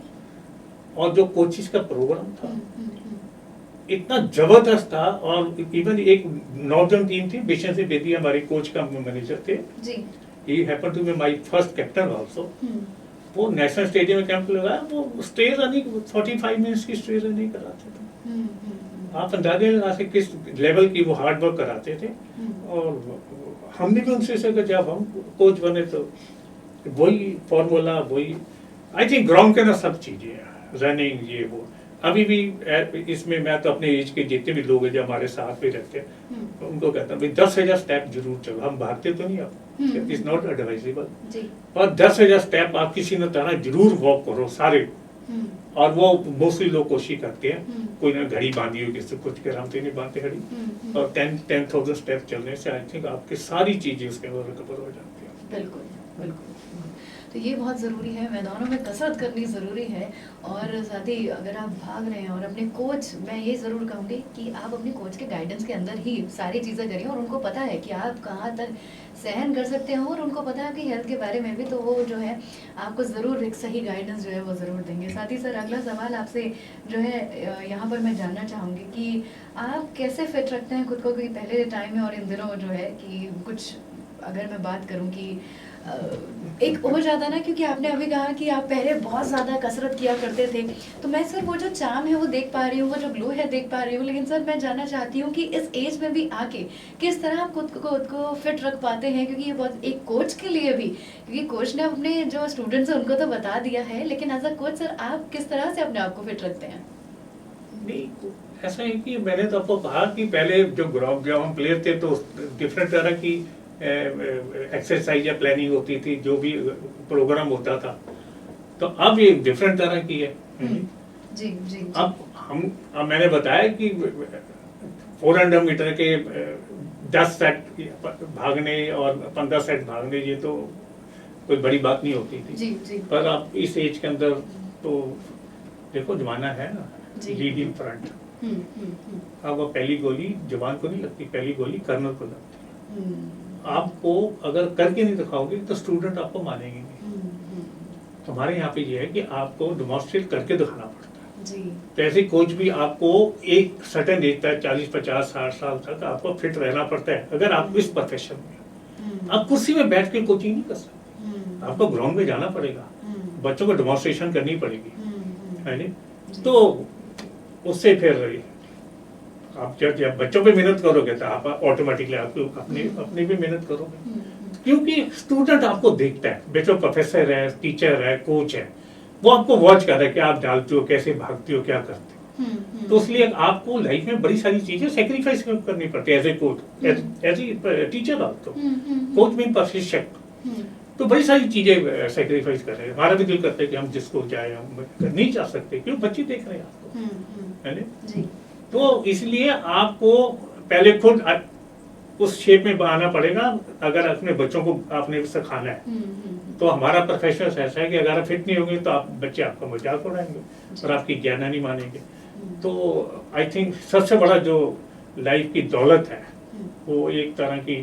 और जो कोचिज का प्रोग्राम था इतना जबरदस्त था। और इवन एक नॉर्दर्न टीम थी, बिशन से बेदी हमारे कोच का मैनेजर थे जी। He happened to be my first captain also. वो नेशनल स्टेडियम में कैंप लगाया, वो स्ट्रे रनिंग 45 मिनट्स की स्ट्रे रनिंग कराते थे। आप अंदाजा लगा सकते किस लेवल की वो हार्ड वर्क कराते थे। और हमने भी उनसे सीखा, जब हम कोच बने तो वही फॉर्मूला, वही आई थिंक ग्राउंड के ना सब चीजें, रनिंग ये वो। अभी भी इसमें मैं तो अपने एज के जितने भी लोग हैं जो हमारे साथ में रहते हैं उनको कहता हूँ 10,000 स्टेप जरूर चलो। हम भागते तो नहीं, आप इज नॉट एडवाइजेबल, पर 10,000 स्टेप आप किसी न तरह जरूर वॉक करो सारे। और वो मोस्टली लोग कोशिश करते हैं, कोई ना घड़ी बांधी हो, किसी कुछ के रामते नहीं बांधते घड़ी, और 10,000 स्टेप चलने से आई थिंक आपकी सारी चीजें उसके अंदर रिकवर हो जाती है। बिल्कुल बिल्कुल। तो ये बहुत ज़रूरी है, मैदानों में कसरत करनी ज़रूरी है। और साथ ही अगर आप भाग रहे हैं और अपने कोच, मैं ये ज़रूर कहूँगी कि आप अपने कोच के गाइडेंस के अंदर ही सारी चीज़ें करिए, और उनको पता है कि आप कहाँ तक सहन कर सकते हो, और उनको पता है कि हेल्थ के बारे में भी, तो वो जो है आपको ज़रूर एक सही गाइडेंस जो है वो ज़रूर देंगे। साथ ही सर अगला सवाल आपसे जो है यहाँ पर मैं जानना चाहूँगी कि आप कैसे फिट रखते हैं खुद को, क्योंकि पहले टाइम में और इन दिनों जो है कि कुछ अगर मैं बात करूँ कि एक हो जाता ना, क्योंकि आपने अभी कहा कि आप पहले बहुत ज़्यादा कसरत किया करते थे, तो मैं सर वो जो चार्म है वो देख पा रही हूँ, वो जो ग्लो है देख पा रही हूँ, लेकिन सर मैं जानना चाहती हूँ कि इस एज में भी आके किस तरह आप खुद को फिट रख पाते हैं, क्योंकि ये बहुत एक कोच के लिए भी, क्योंकि कोच ने अपने जो स्टूडेंट्स हैं उनको तो बता दिया है, लेकिन एज अ कोच सर आप किस तरह से अपने आप को फिट रखते हैं? नहीं, ऐसा है कि मैंने तो आपको कहा कि पहले जो ग्राउंड जब हम प्लेयर थे तो डिफरेंट तरह की एक्सरसाइज या प्लानिंग होती थी, जो भी प्रोग्राम होता था, तो अब ये डिफरेंट तरह की है जी, जी। अब मैंने बताया कि 400 मीटर के 10 सेट भागने और 15 सेट भागने, ये तो कोई बड़ी बात नहीं होती थी। जी जी पर अब इस एज के अंदर तो देखो जमाना है ना, जी। Lead in front. अब वो पहली गोली जवान को नहीं लगती, पहली गोली कर्नल को लगती है। आपको अगर करके नहीं दिखाओगे तो स्टूडेंट आपको मानेंगे नहीं। तो हमारे यहाँ पे ये है कि आपको डेमोन्स्ट्रेट करके दिखाना पड़ता है जी। तो ऐसे कोच भी आपको एक सर्टेन एज तक 40, 50, 60 साल तक आपको फिट रहना पड़ता है अगर आप इस प्रोफेशन में। आप कुर्सी में बैठ के कोचिंग नहीं कर सकते, आपको ग्राउंड में जाना पड़ेगा, बच्चों को डेमोन्स्ट्रेशन करनी पड़ेगी, है नहीं? तो उससे फिर आप जब बच्चों पे मेहनत करोगे तो आप ऑटोमेटिकली आपको अपने भी मेहनत करोगे, क्योंकि स्टूडेंट आपको देखता है, बेचो प्रोफेसर है, टीचर है, कोच है, वो आपको वॉच कर रहा है कि आप डालते हो, कैसे भागते हो, क्या करते हो। तो इसलिए आपको लाइफ में बड़ी सारी चीजें सेक्रीफाइस करनी पड़ती है as a coach, as a teacher आपको, कोच में प्रशिक्षक, तो बड़ी सारी चीजें सेक्रीफाइस कर रहे हैं। हमारा भी दिल करता है कि हम जिसको जाए, हम नहीं जा सकते क्यों, बच्चे देख रहे हैं आपको, है ना? तो इसलिए आपको पहले खुद उस शेप में बनाना पड़ेगा अगर अपने बच्चों को आपने सिखाना है। तो हमारा प्रोफेशन ऐसा है कि अगर आप फिट नहीं होंगे तो आप बच्चे आपका मजाक उड़ाएंगे और आपकी ज्ञाना नहीं मानेंगे। तो आई थिंक सबसे बड़ा जो लाइफ की दौलत है वो एक तरह की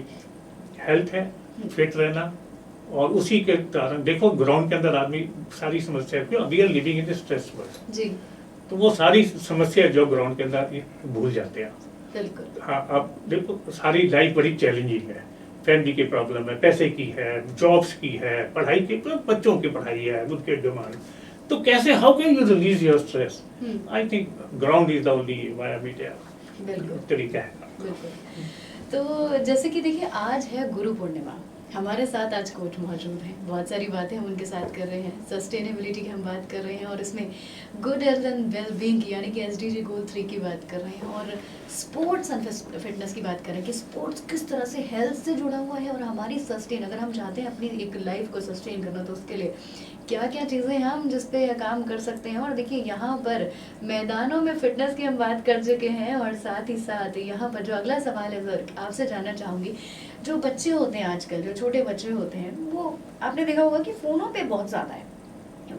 हेल्थ है, फिट रहना, और उसी के कारण देखो ग्राउंड के अंदर आदमी सारी समस्या, क्यों we are living in stress world जी, तो वो सारी समस्या जो ग्राउंड के अंदर भूल जाते हैं। बिल्कुल। हाँ, अब देखो सारी लाइफ बड़ी चैलेंजिंग है, फैमिली की प्रॉब्लम है, पैसे की है, जॉब्स की है, पढ़ाई की, बच्चों की पढ़ाई है, उनके डिमांड, तो कैसे how can you release your stress? I think ground is the only तरीका है। बिल्कुल। तो जैसे कि देखिए आज है गुरु पूर्णिमा, हमारे साथ आज कोच मौजूद हैं, बहुत सारी बातें हम उनके साथ कर रहे हैं, सस्टेनेबिलिटी की हम बात कर रहे हैं और इसमें good health and well being की यानी कि एसडीजी गोल 3 की बात कर रहे हैं और स्पोर्ट्स एंड फिटनेस की बात कर रहे हैं कि स्पोर्ट्स किस तरह से हेल्थ से जुड़ा हुआ है और हमारी सस्टेन, अगर हम चाहते हैं अपनी एक लाइफ को सस्टेन करना तो उसके लिए क्या क्या चीज़ें हम जिस पे काम कर सकते हैं। और देखिए यहाँ पर मैदानों में फिटनेस की हम बात कर चुके हैं और साथ ही साथ यहाँ पर जो अगला सवाल है सर आपसे जानना चाहूँगी, जो बच्चे होते हैं आजकल, जो छोटे बच्चे होते हैं, वो आपने देखा होगा कि फ़ोनों पे बहुत ज़्यादा है,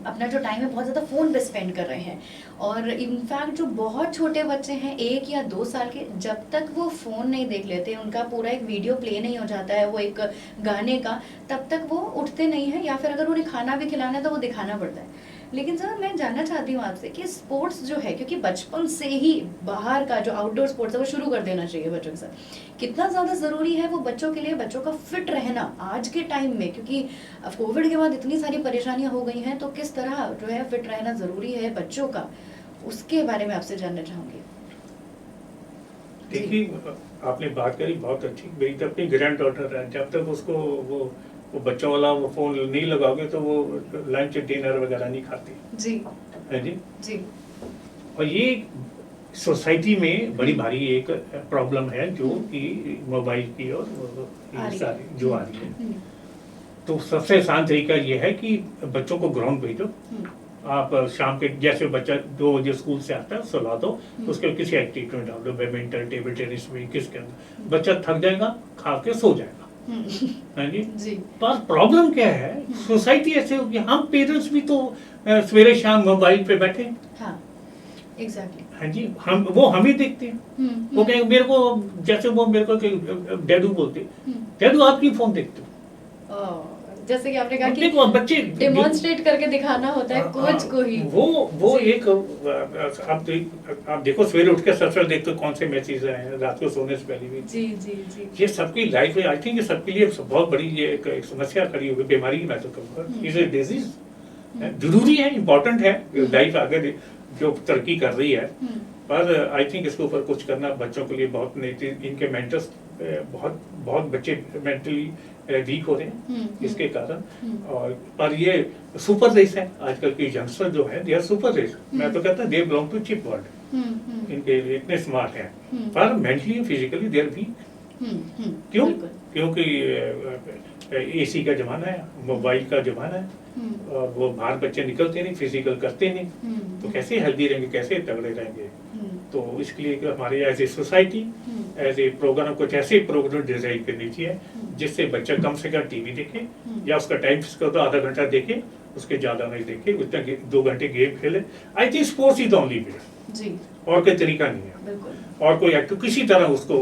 अपना जो टाइम है बहुत ज़्यादा फ़ोन पे स्पेंड कर रहे हैं। और इनफैक्ट जो बहुत छोटे बच्चे हैं 1 या 2 साल के, जब तक वो फ़ोन नहीं देख लेते, उनका पूरा एक वीडियो प्ले नहीं हो जाता है वो एक गाने का, तब तक वो उठते नहीं हैं, या फिर अगर उन्हें खाना भी खिलाना है तो वो दिखाना पड़ता है। लेकिन सर मैं जानना चाहती हूँ आपसे कि स्पोर्ट्स जो है, क्योंकि बचपन से ही बाहर का जो आउटडोर स्पोर्ट्स है वो शुरू कर देना चाहिए बच्चों के साथ, कितना ज़्यादा ज़रूरी है वो बच्चों के लिए, बच्चों का फिट रहना आज के टाइम में, क्योंकि अब कोविड के बाद इतनी सारी परेशानियां हो गई हैं, तो किस तरह जो है फिट रहना ज़रूरी है बच्चों का, उसके बारे में आपसे जानना चाहूँगी। देखिए आपने बात करी बहुत अच्छी, मेरी तो अपनी ग्रैंड डॉटर है, जब तक उसको वो बच्चों वाला वो फोन नहीं लगाओगे तो वो लंच डिनर वगैरह नहीं खाती जी, है जी जी। और ये सोसाइटी में बड़ी भारी एक प्रॉब्लम है जो कि मोबाइल की और सारी जो आ रही है। तो सबसे आसान तरीका ये है कि बच्चों को ग्राउंड भेजो, आप शाम के जैसे बच्चा 2 बजे स्कूल से आता है सुला दो, उसके किसी एक्टिविटी में डाल दो, बैडमिंटन, टेबल टेनिस में, किसके अंदर बच्चा थक जाएगा, खा के सो जाएगा, है जी। पर प्रॉब्लम क्या है, सोसाइटी ऐसे होगी, हम पेरेंट्स भी तो सवेरे शाम मोबाइल पे बैठे, हाँ एग्जैक्टली, हाँ जी, हम ही देखते हैं। वो कहेंगे मेरे को, जैसे वो मेरे को डैडू बोलते, डैडू आप क्यों फोन देखते हो? जैसे कि आपने कहा कि बच्चे डेमोन्स्ट्रेट करके दिखाना होता है कोच को ही, वो एक आप देखो सवेरे उठ के सबसे देखते हो कौन से मैचेस आए हैं, रात को सोने से पहले भी जी जी जी, ये सबकी लाइफ में आई थिंक ये सबके लिए बहुत बड़ी ये एक समस्या खड़ी हुई, बीमारी की मैं तो कहूँगा, इज ए डिजीज, जरूरी है, इम्पोर्टेंट है, लाइफ आगे जो तरक्की कर रही है, पर आई थिंक इसके ऊपर कुछ करना बच्चों के लिए बहुत नहीं, इनके मेंटल्स बहुत बच्चे मेंटली वीक हो रहे हैं इसके कारण। और पर ये सुपर रेस है, आजकल के यंगस्टर जो है दे आर सुपर रेस, मैं तो कहता हूँ they belong to chip world, इनके इतने स्मार्ट हैं, पर mentally physically they are weak. क्यों? क्योंकि एसी का जमाना है, मोबाइल का जमाना है, और वो बाहर बच्चे निकलते नहीं, फिजिकल करते नहीं, तो कैसे हेल्दी रहेंगे, कैसे तगड़े रहेंगे? तो इसके लिए कि हमारे as a society as a program कुछ ऐसे प्रोग्राम डिजाइन करनी चाहिए जिससे बच्चा कम से कम टीवी देखे या उसका टाइम फिक्स कर दो, आधा घंटा देखे, उसके ज्यादा नहीं देखे, उतना 2 घंटे गेम खेले। I think sports is the only way जी, और कोई तरीका नहीं है। बिल्कुल। और कोई किसी तरह उसको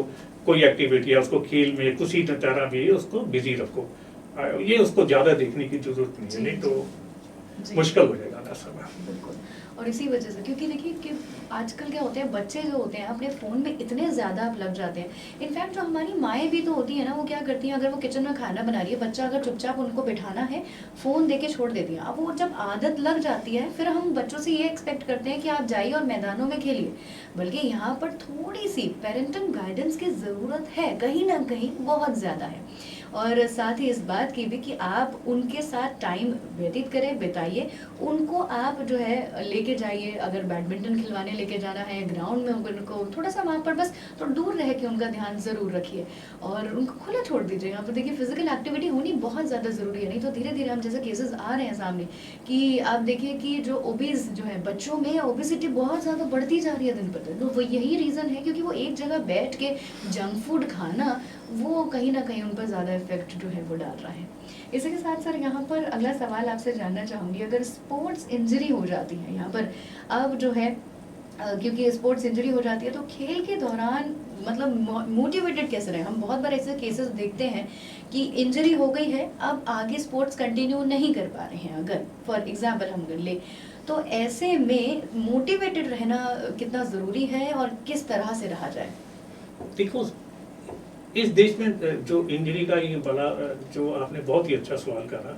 कोई एक्टिविटी है उसको खेल में किसी तरह भी उसको बिजी रखो, ये उसको ज्यादा देखने की जरूरत नहीं है, नहीं तो मुश्किल हो जाएगा ना समय। बिल्कुल। और इसी वजह से, क्योंकि देखिए कि आजकल क्या होते हैं, बच्चे जो होते हैं अपने फ़ोन में इतने ज़्यादा आप लग जाते हैं। इनफैक्ट जो हमारी माएँ भी तो होती हैं ना, वो क्या करती हैं, अगर वो किचन में खाना बना रही है, बच्चा अगर चुपचाप उनको बिठाना है, फ़ोन दे के छोड़ देती हैं। अब वो जब आदत लग जाती है, फिर हम बच्चों से ये एक्सपेक्ट करते हैं कि आप जाइए और मैदानों में खेलिए। बल्कि यहाँ पर थोड़ी सी पेरेंटल गाइडेंस की ज़रूरत है, कहीं ना कहीं बहुत ज़्यादा है। और साथ ही इस बात की भी कि आप उनके साथ टाइम व्यतीत करें, बिताइए, उनको आप जो है लेके जाइए, अगर बैडमिंटन खिलवाने लेके जाना है ग्राउंड में, उनको थोड़ा सा वहाँ पर बस थोड़ा दूर रह के उनका ध्यान ज़रूर रखिए और उनको खुला छोड़ दीजिए। यहाँ पर देखिए फिजिकल एक्टिविटी होनी बहुत ज़्यादा ज़रूरी है, नहीं तो धीरे धीरे हम जैसे केसेस आ रहे हैं सामने कि आप देखिए कि जो ओबीज जो है बच्चों में ओबेसिटी बहुत ज़्यादा बढ़ती जा रही है दिन पर दिन। तो वो यही रीज़न है क्योंकि वो एक जगह बैठ के जंक फूड खाना वो कहीं ना कहीं उन पर ज़्यादा इफेक्ट जो है वो डाल रहा है। इसी के साथ सर यहाँ पर अगला सवाल आपसे जानना चाहूँगी, अगर स्पोर्ट्स इंजरी हो जाती है यहाँ पर, अब जो है क्योंकि स्पोर्ट्स इंजरी हो जाती है तो खेल के दौरान मतलब मोटिवेटेड कैसे रहें? हम बहुत बार ऐसे केसेस देखते हैं कि इंजरी हो गई है, अब आगे स्पोर्ट्स कंटिन्यू नहीं कर पा रहे हैं, अगर फॉर एग्जाम्पल हम कर ले, तो ऐसे में मोटिवेटेड रहना कितना ज़रूरी है और किस तरह से रहा जाए? देखो इस देश में जो इंजरी का ये बड़ा जो आपने बहुत ही अच्छा सवाल करा,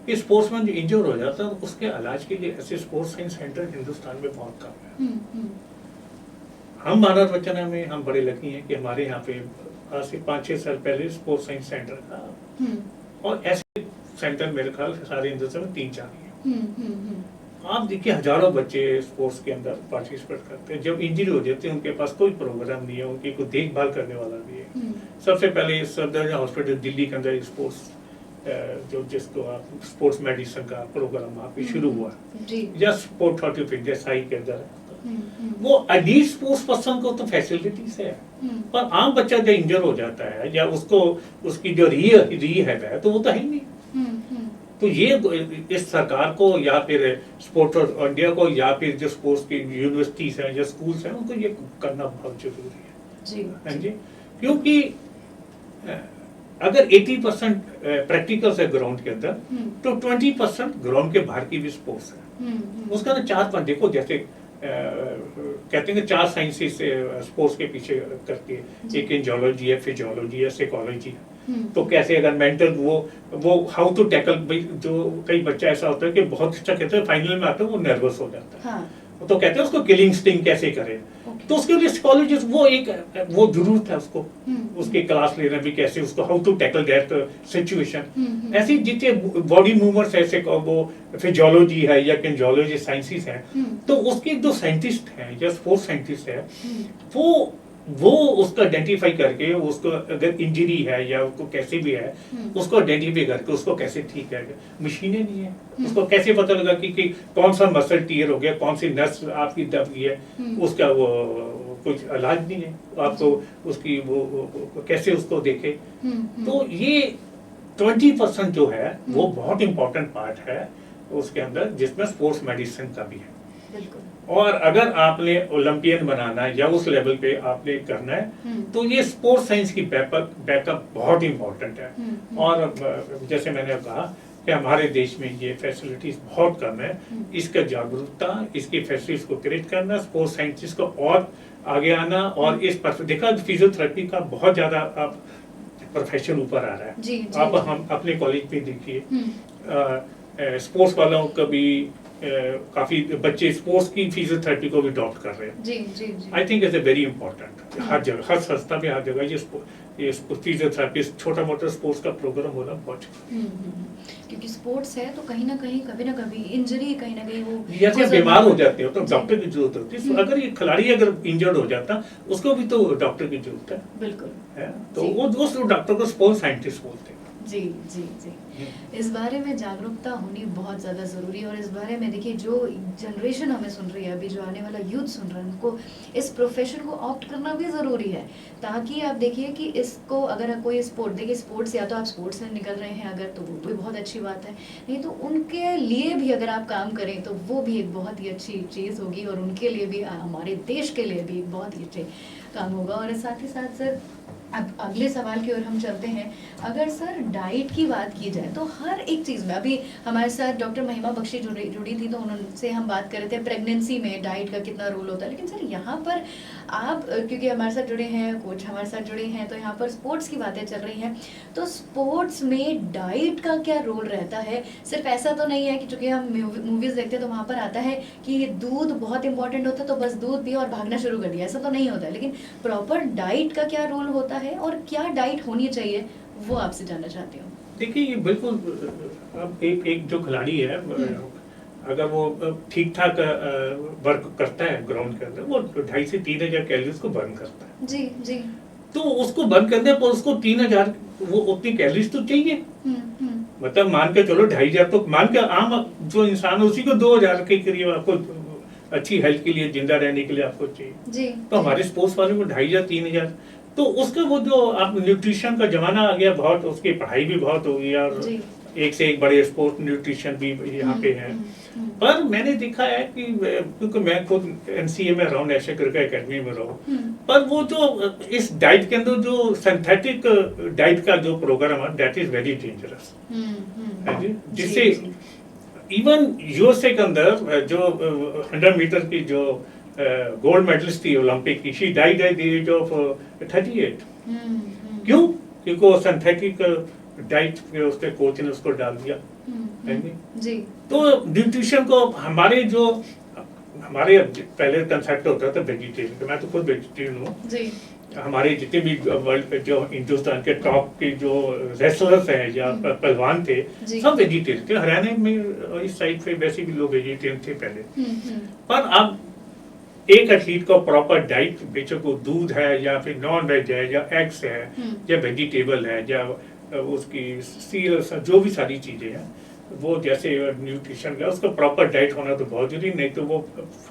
कि स्पोर्ट्समैन जो इंजर हो जाता है उसके इलाज के लिए ऐसे स्पोर्ट्स साइंस सेंटर हिंदुस्तान में बहुत कम है। हम भारत बच्चना में हम बड़े लकी हैं कि हमारे यहाँ पे आज से 5-6 साल पहले स्पोर्ट्स साइंस सेंटर था और ऐसे सेंटर मेरे ख्याल से सारे हिंदुस्तान में 3-4 हैं। आप देखिए हजारों बच्चे स्पोर्ट्स के अंदर पार्टिसिपेट करते हैं, जब इंजरी हो जाती है उनके पास कोई प्रोग्राम नहीं है, उनकी कोई देखभाल करने वाला नहीं है। सबसे पहले सफदरजंग हॉस्पिटल दिल्ली के अंदर स्पोर्ट्स जो जिसको आप स्पोर्ट्स मेडिसिन का प्रोग्राम वहाँ पे शुरू हुआ या स्पोर्ट ऑर्थोपेडिक साई के अंदर, वो एलीट स्पोर्ट्स पर्सन को तो फैसिलिटीज है, पर आम बच्चा जो इंजर हो जाता है या उसको उसकी जो रीहैब है तो वो तो है ही नहीं। तो ये इस सरकार को या फिर स्पोर्ट्स इंडिया को या फिर जो स्पोर्ट्स की यूनिवर्सिटीज हैं या स्कूल्स हैं उनको ये करना बहुत जरूरी है जी, क्योंकि अगर 80% प्रैक्टिकल्स है ग्राउंड के अंदर तो 20% ग्राउंड के बाहर की भी स्पोर्ट्स है। उसका ना 4 देखो जैसे कहते हैं कि 4 साइंसेस स्पोर्ट्स के पीछे करती है, एक एंजियोलॉजी है, फिजियोलॉजी है, साइकोलॉजी है। तो कैसे अगर मेंटल वो हाउ टू टैकल, जो कई बच्चा ऐसा होता है कि बहुत अच्छा कहते हैं फाइनल में आता है वो नर्वस हो जाता है, तो कहते हैं उसको किलिंग स्टिंग कैसे करें, तो उसके लिए साइकोलॉजिस्ट वो जरूरत है उसको, उसकी क्लास लेना भी कैसे उसको how to tackle that situation. ऐसी जितने बॉडी मूवमेंट्स ऐसे वो फिजियोलॉजी है या एंजियोलॉजी साइंसेस है, तो उसके जो साइंटिस्ट हैं या स्पोर्ट्स साइंटिस्ट है वो उसको आइडेंटिफाई करके उसको अगर इंजरी है या उसको कैसे भी है उसको आइडेंटिफाई करके उसको कैसे ठीक है। मशीनें नहीं है, उसको कैसे पता लगा कि कौन सा मसल टीयर हो गया, कौन सी नस आपकी दब गई है, उसका वो कुछ इलाज नहीं है, आपको उसकी वो कैसे उसको देखे। तो ये 20% जो है वो बहुत इंपॉर्टेंट पार्ट है उसके अंदर, जिसमें स्पोर्ट्स मेडिसिन का भी है। और अगर आपने ओलंपियन बनाना है या उस लेवल पे आपने करना है तो ये स्पोर्ट्स साइंस की बैकअप बहुत इंपॉर्टेंट है। और जैसे मैंने कहा कि हमारे देश में ये फैसिलिटीज बहुत कम है, इसका जागरूकता, इसकी फैसिलिटीज को क्रिएट करना, स्पोर्ट्स साइंटिस्ट को और आगे आना, और इस पर देखा फिजियोथेरेपी का बहुत ज्यादा प्रोफेशन ऊपर आ रहा है। आप हम अपने कॉलेज में देखिए स्पोर्ट्स वालों का भी काफी बच्चे स्पोर्ट्स की फिजियोथेरेपी को भी अडॉप्ट कर रहे हैं। जी। I think it's very important, हर जगह, हर संस्था में, हर जगह ये फिजियोथेरेपी छोटा मोटा स्पोर्ट्स का प्रोग्राम होना बहुत, क्योंकि स्पोर्ट्स है तो कहीं ना कहीं कभी ना कभी इंजरी कहीं ना कहीं वो जैसे बीमार हो जाते हो तो डॉक्टर की जरूरत होती है। अगर ये खिलाड़ी अगर इंजर्ड हो जाता उसको भी तो डॉक्टर की जरूरत है। बिल्कुल है, तो वो उस डॉक्टर को स्पोर्ट्स साइंटिस्ट बोलते हैं। जी जी जी, इस बारे में जागरूकता होनी बहुत ज़्यादा ज़रूरी है। और इस बारे में देखिए, जो जनरेशन हमें सुन रही है अभी, जो आने वाला यूथ सुन रहा है, उनको इस प्रोफेशन को ऑप्ट करना भी ज़रूरी है, ताकि आप देखिए कि इसको, अगर कोई स्पोर्ट, देखिए स्पोर्ट्स, या तो आप स्पोर्ट्स में निकल रहे हैं अगर, तो वो भी बहुत अच्छी बात है, नहीं तो उनके लिए भी अगर आप काम करें तो वो भी एक बहुत ही अच्छी चीज़ होगी, और उनके लिए भी, हमारे देश के लिए भी एक बहुत ही अच्छे काम होगा। और साथ ही साथ सर, अब अगले सवाल की ओर हम चलते हैं। अगर सर डाइट की बात की जाए तो हर एक चीज़ में, अभी हमारे साथ डॉक्टर महिमा बख्शी जुड़ी थी, तो उनसे हम बात कर रहे थे प्रेगनेंसी में डाइट का कितना रोल होता है। लेकिन सर यहाँ पर आप, क्योंकि हमारे साथ जुड़े हैं, कोच हमारे साथ जुड़े हैं, तो यहाँ पर स्पोर्ट्स की बातें चल रही हैं, तो स्पोर्ट्स में डाइट का क्या रोल रहता है? सिर्फ ऐसा तो नहीं है कि चूंकि हम मूवीज़ देखते हैं तो वहाँ पर आता है कि दूध बहुत इंपॉर्टेंट होता है, तो बस दूध पिया और भागना शुरू कर दिया, ऐसा तो नहीं होता है। लेकिन प्रॉपर डाइट का क्या रोल होता है और क्या डाइट होनी चाहिए, वो आपसे जानना चाहती हूँ। देखिए, ये बिल्कुल, अब एक जो खिलाड़ी है, अगर वो ठीक ठाक वर्क करता है ग्राउंड के अंदर, वो 2,500 से 3,000 कैलोरीज को बर्न करता है। जी जी। तो उसको बर्न करने पर उसको 3,000, वो उतनी कैलोरीज तो चाहिए। मतलब मान के चलो 2,500, तो मान के आम जो इंसान है उसी को 2,000 के करीब आपको अच्छी हेल्थ के लिए, जिंदा रहने के लिए आपको चाहिए जी। तो हमारे स्पोर्ट्स वाले को 2,500 3,000, तो उसका वो जो आप न्यूट्रिशन का जमाना आ गया बहुत, उसकी पढ़ाई भी बहुत हो गई, और एक से एक बड़े स्पोर्ट न्यूट्रिशन भी यहाँ पे हैं। पर मैंने देखा है कि, क्योंकि मैं खुद एनसीए में रहा हूँ, नेशनल क्रिकेट एकेडमी में रहा हूँ, पर वो जो इस डाइट के अंदर जो सिंथेटिक डाइट का जो प्रोग्राम है, दैट इज वेरी डेंजरस है जी, जिससे इवन यूएसए के अंदर जो 100 मीटर की जो गोल्ड मेडलिस्ट थी ओलंपिक की, she died at the age of 38। क्यों? क्योंकि वो सिंथेटिक डाइट पे उसके कोच ने उसको डाल दिया जी। तो न्यूट्रिशन को हमारे पहले कंसेप्ट होता था वेजिटेरियन, मैं तो खुद वेजिटेरियन हूँ जी। हमारे जितने भी वर्ल्ड जो हिंदुस्तान के टॉप के जो रेसलर्स हैं या पहलवान थे, सब वेजिटेरियन थे। हरियाणा में इस साइड पे वैसे भी लोग वेजिटेरियन थे पहले। पर अब एक एथलीट को प्रॉपर डाइट, बेशक वो दूध है या फिर नॉन वेज है या एग्स है या वेजिटेबल है या उसकी सीरियल्स, जो भी सारी चीजें हैं, वो जैसे न्यूट्रिशन का उसका प्रॉपर डाइट होना तो बहुत जरूरी, नहीं तो वो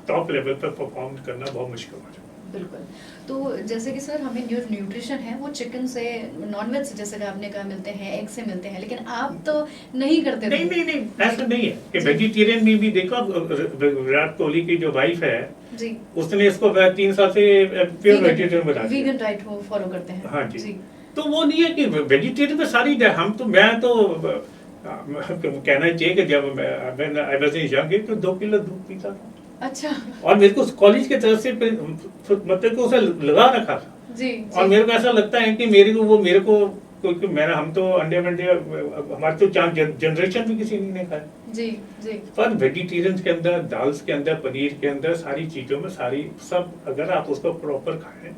टॉप लेवल पर परफॉर्म करना बहुत मुश्किल हो जाएगा। बिल्कुल। तो जैसे कि सर, हमें जो न्यूट्रिशन है वो चिकन से, नॉनवेज से, जैसे कि आपने कहा, मिलते हैं, एग से मिलते हैं, लेकिन आप तो नहीं करते। नहीं, ऐसा नहीं है कि वेजिटेरियन में भी देखो, विराट कोहली की जो वाइफ है जी, उसने इसको 3 साल से प्योर वेजिटेरियन बना दिया, वीगन डाइट वो फॉलो करते हैं। हाँ जी। तो वो नहीं है कि वेजिटेरियन में सारी, मैं तो कहना चाहिए कि जब आई वाज यंग तो 2 किलो दूध पीता था। अच्छा। और मेरे को कॉलेज की तरफ से मतलब को उसे लगा रखा था जी। और मेरे को ऐसा लगता है कि मेरे को क्योंकि हम तो अंडे हमारे तो जनरेशन भी किसी ने नहीं खाया जी जी। पर वेजिटेरियन के अंदर, दाल्स के अंदर, पनीर के अंदर, सारी चीजों में सब अगर आप उसको प्रॉपर खाएं